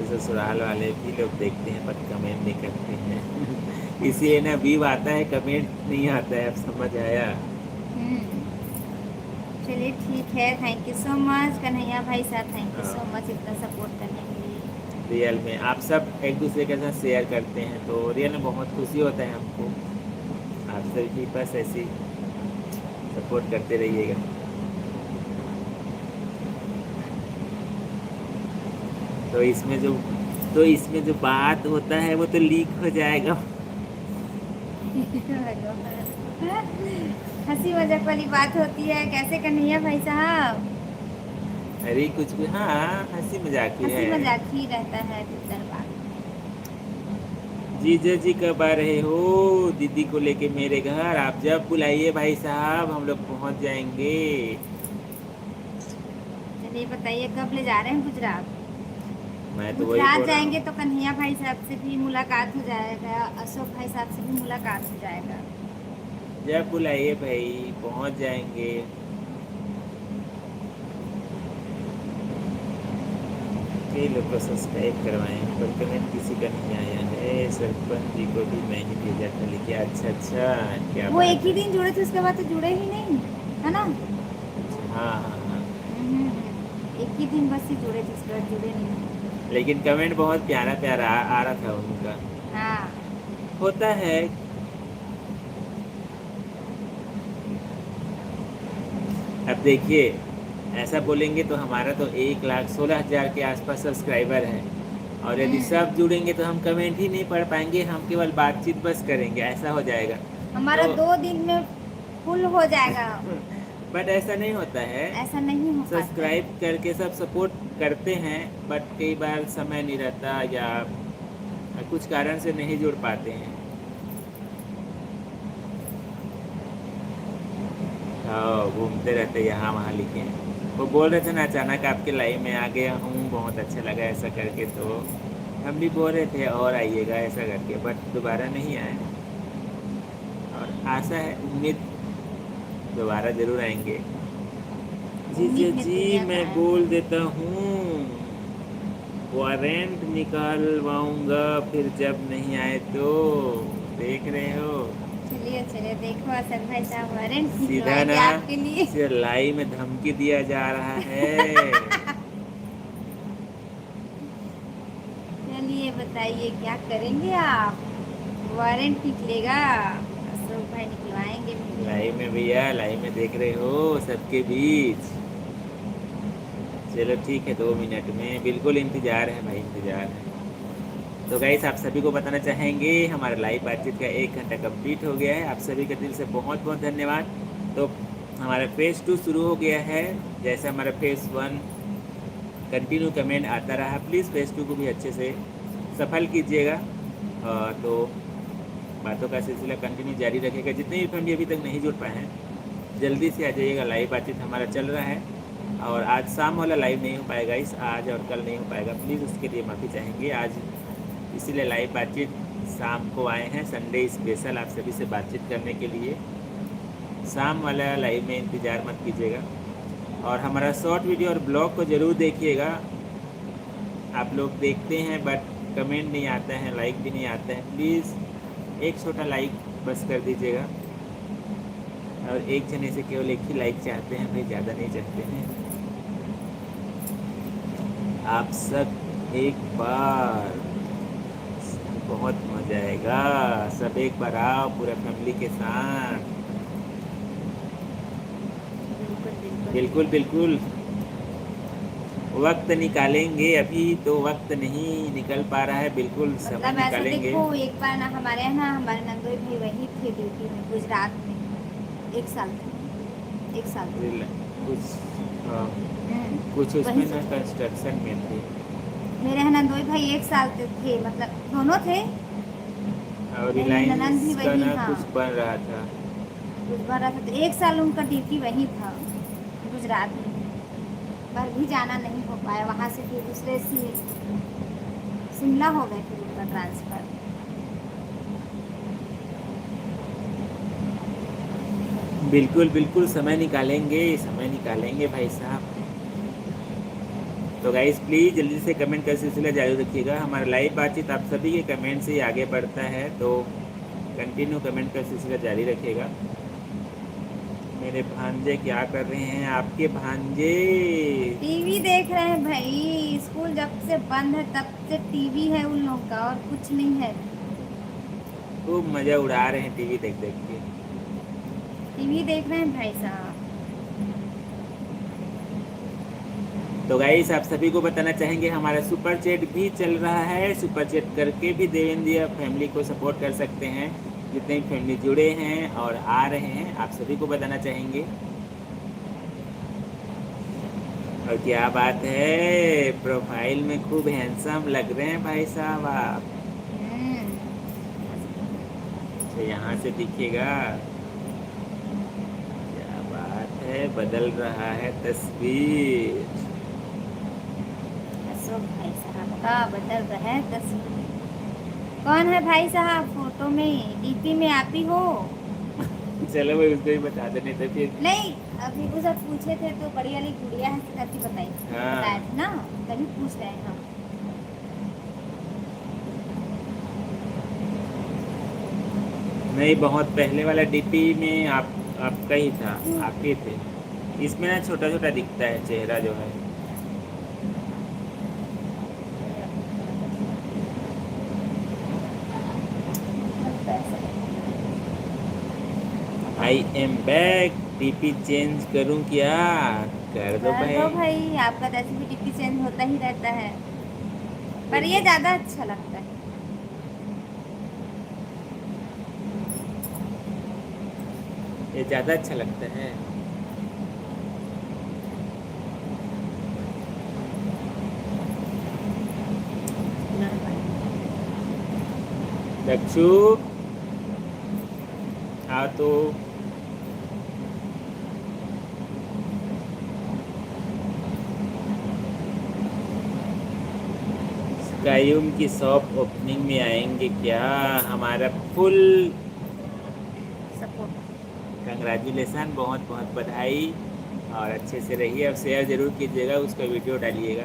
ससुराल वाले भी लोग देखते हैं पर कमेंट नहीं करते हैं इसीलिए ना व्यू आता है, कमेंट नहीं आता है। अब समझ आया? चलिए ठीक है, thank you so much Kanhaiya भाई साहब, थैंक यू हाँ, सो मच इतना सपोर्ट करने के लिए। रियल में आप सब एक दूसरे के साथ शेयर करते हैं तो रियल में बहुत खुशी होता है हमको। आप सभी बस ऐसे सपोर्ट करते रहिएगा। तो इसमें जो बात होता है वो तो लीक हो जाएगा। हंसी मजाक वाली बात होती है कैसे कन्हैया भाई साहब? अरे कुछ भी, हाँ हंसी मजाक ही हंसी है। मजाक ही रहता है अधिकतर बात। जीजा जी कब आ रहे हो दीदी को लेके मेरे घर? आप जब बुलाइए भाई साहब, हम लोग पहुंच जाएंगे। चलिए बताइए कब ले जा रहे हैं गुजरात? मैं तो वही गुजरात बोल रहा जाएंगे हूँ, तो कन्हैया भाई साहब से भी मुलाकात हो जाएगा, अशोक भाई साहब से भी मुलाकात हो जाएगा। जब बुलाइए भाई पहुंच जाएंगे। कई लोग को सब्सक्राइब करवाएं पर कमेंट किसी का नहीं आया है। सरपंच जी को भी मैं ही भेजा था लिखे। अच्छा अच्छा, क्या वो एक बात ही है। दिन जुड़े थे, उसके बाद तो जुड़े ही नहीं, है ना? हाँ हाँ हाँ, एक ही दिन बस ही जुड़े थे, उसके बाद जुड़े नहीं। लेकिन कमेंट बहुत प्यारा प्यारा आ रहा था उनका। हाँ, होता है। अब देखिए, ऐसा बोलेंगे तो हमारा तो 1,16,000 के आसपास सब्सक्राइबर है, और यदि सब जुड़ेंगे तो हम कमेंट ही नहीं पढ़ पाएंगे, हम केवल बातचीत बस करेंगे, ऐसा हो जाएगा। हमारा तो 2 दिन में फुल हो जाएगा। बट ऐसा नहीं होता है। ऐसा नहीं हो पाता है। सब्सक्राइब करके सब सपोर्ट करते हैं, बट कई बार समय नहीं रहता या कुछ कारण से नहीं जुड़ पाते हैं। हाँ, घूमते रहते यहाँ वहाँ लिखे हैं। वो बोल रहे थे ना अचानक आपके लाइव में आ गया हूँ, बहुत अच्छा लगा ऐसा करके, तो हम भी बोल रहे थे और आइएगा ऐसा करके, बट दोबारा नहीं आए। और आशा है, उम्मीद दोबारा ज़रूर आएंगे। जीजा उम्मीद में जी दुनिया मैं कायम बोल है। देता हूँ, वारंट निकालवाऊंगा फिर जब नहीं आए तो। देख रहे हो, चलिए चलिए, देखो असद भाई साहब वारंट सीधा निकलवाएंगे ना आपके लिए। सीधा लाइव में धमकी दिया जा रहा है। चलिए बताइए क्या करेंगे आप? वारंट निकलेगा, अशोक भाई निकलवाएंगे भी। लाइव में भैया, लाइव में देख रहे हो सबके बीच। चलो ठीक है, 2 मिनट में बिल्कुल इंतज़ार है भाई, इंतज़ार है। तो गाइस आप सभी को बताना चाहेंगे हमारा लाइव बातचीत का 1 घंटा कंप्लीट हो गया है। आप सभी का दिल से बहुत बहुत धन्यवाद। तो हमारा फेज़ 2 शुरू हो गया है। जैसे हमारा फेज़ 1 कंटिन्यू कमेंट आता रहा, प्लीज़ फेज़ 2 को भी अच्छे से सफल कीजिएगा। तो बातों का सिलसिला कंटिन्यू जारी रखेगा। जितने भी फैमिली अभी तक नहीं जुड़ पाए हैं जल्दी से आ जाइएगा, लाइव बातचीत हमारा चल रहा है। और आज शाम वाला लाइव नहीं हो पाएगा, इस आज और कल नहीं हो पाएगा, प्लीज़ उसके लिए माफ़ी चाहेंगे। आज इसीलिए लाइव बातचीत शाम को आए हैं, संडे स्पेशल आप सभी से बातचीत करने के लिए। शाम वाला लाइव में इंतज़ार मत कीजिएगा। और हमारा शॉर्ट वीडियो और ब्लॉग को ज़रूर देखिएगा। आप लोग देखते हैं बट कमेंट नहीं आता है, लाइक भी नहीं आता है। प्लीज़ एक छोटा लाइक बस कर दीजिएगा। और एक जने से केवल एक ही लाइक चाहते हैं भाई, ज़्यादा नहीं चाहते हैं। आप सब एक बार, बहुत मजा आएगा। सब एक बार आओ पूरा फैमिली के साथ। बिल्कुल बिल्कुल बिल्कुल बिल्कुल, वक्त निकालेंगे। अभी तो वक्त नहीं निकल पा रहा है, बिल्कुल समय मतलब ऐसा निकालेंगे। देखो, एक बार ना हमारे यहाँ ना हमारे नंदोई भाई वहीं थे ड्यूटी में गुजरात में, 1 साल थे, 1 साल थे। कुछ हाँ, कुछ उसमें वहीं ना से कंस्ट्रक्शन में थे। मेरे यहाँ नंदोई भाई 1 साल थे, मतलब दोनों थे। और मेरी ननद भी रिलायंस का वही, ना हाँ, कुछ बन रहा था। कुछ बार रहा था, तो 1 साल उनका ड्यूटी वहीं था गुजरात में। पर भी जाना नहीं हो पाया, वहाँ से फिर दूसरे शिमला हो गए फिर उनका ट्रांसफ़र। बिल्कुल बिल्कुल, समय निकालेंगे, समय निकालेंगे भाई साहब। तो गाइस प्लीज़ जल्दी से कमेंट का सिलसिला जारी रखिएगा। हमारा लाइव बातचीत आप सभी के कमेंट से ही आगे बढ़ता है, तो कंटिन्यू कमेंट का सिलसिला जारी रखिएगा। मेरे भांजे क्या कर रहे हैं? आपके भांजे टीवी देख रहे हैं भाई, स्कूल जब से बंद है तब से टीवी है उन लोगों का, और कुछ नहीं है। खूब मज़ा उड़ा रहे हैं टीवी देख देख के। टीवी देख रहे हैं भाई साहब। तो गाइस आप सभी को बताना चाहेंगे हमारा सुपर चैट भी चल रहा है। सुपर चैट करके भी देवेंद्र फैमिली को सपोर्ट कर सकते हैं। जितने भी फैमिली जुड़े हैं और आ रहे हैं, आप सभी को बताना चाहेंगे। और क्या बात है, प्रोफाइल में खूब हैंडसम लग रहे हैं भाई साहब आप। हम्म, तो यहाँ से दिखेगा। क्या बात है, बदल रहा है तस्वीर। अशोक भाई साहब का बदल रहा है तस्वीर। कौन है भाई साहब फोटो में, डीपी में आप ही हो? चलो भाई उसको ही बता देने तो फिर। नहीं, अभी वो सब पूछे थे तो बड़ी वाली गुड़िया है करके बताई, हाँ। बताया था ना, तभी पूछ रहे हैं हम। नहीं, बहुत पहले वाला डीपी में आपका ही था, आपके थे। इसमें ना छोटा छोटा दिखता है चेहरा जो है। I am back. DP change करूं क्या? कर दो कर भाई। दो भाई, आपका वैसे भी डीपी चेंज होता ही रहता है, पर ये ज्यादा अच्छा लगता है। ये ज़्यादा अच्छा लगता है। दक्षु हाँ तो स्काईम की शॉप ओपनिंग में आएंगे क्या? हमारा फुल सपोर्ट। कंग्रेचुलेसन, बहुत बहुत बधाई। और अच्छे से रहिए। अब शेयर ज़रूर कीजिएगा, उसका वीडियो डालिएगा।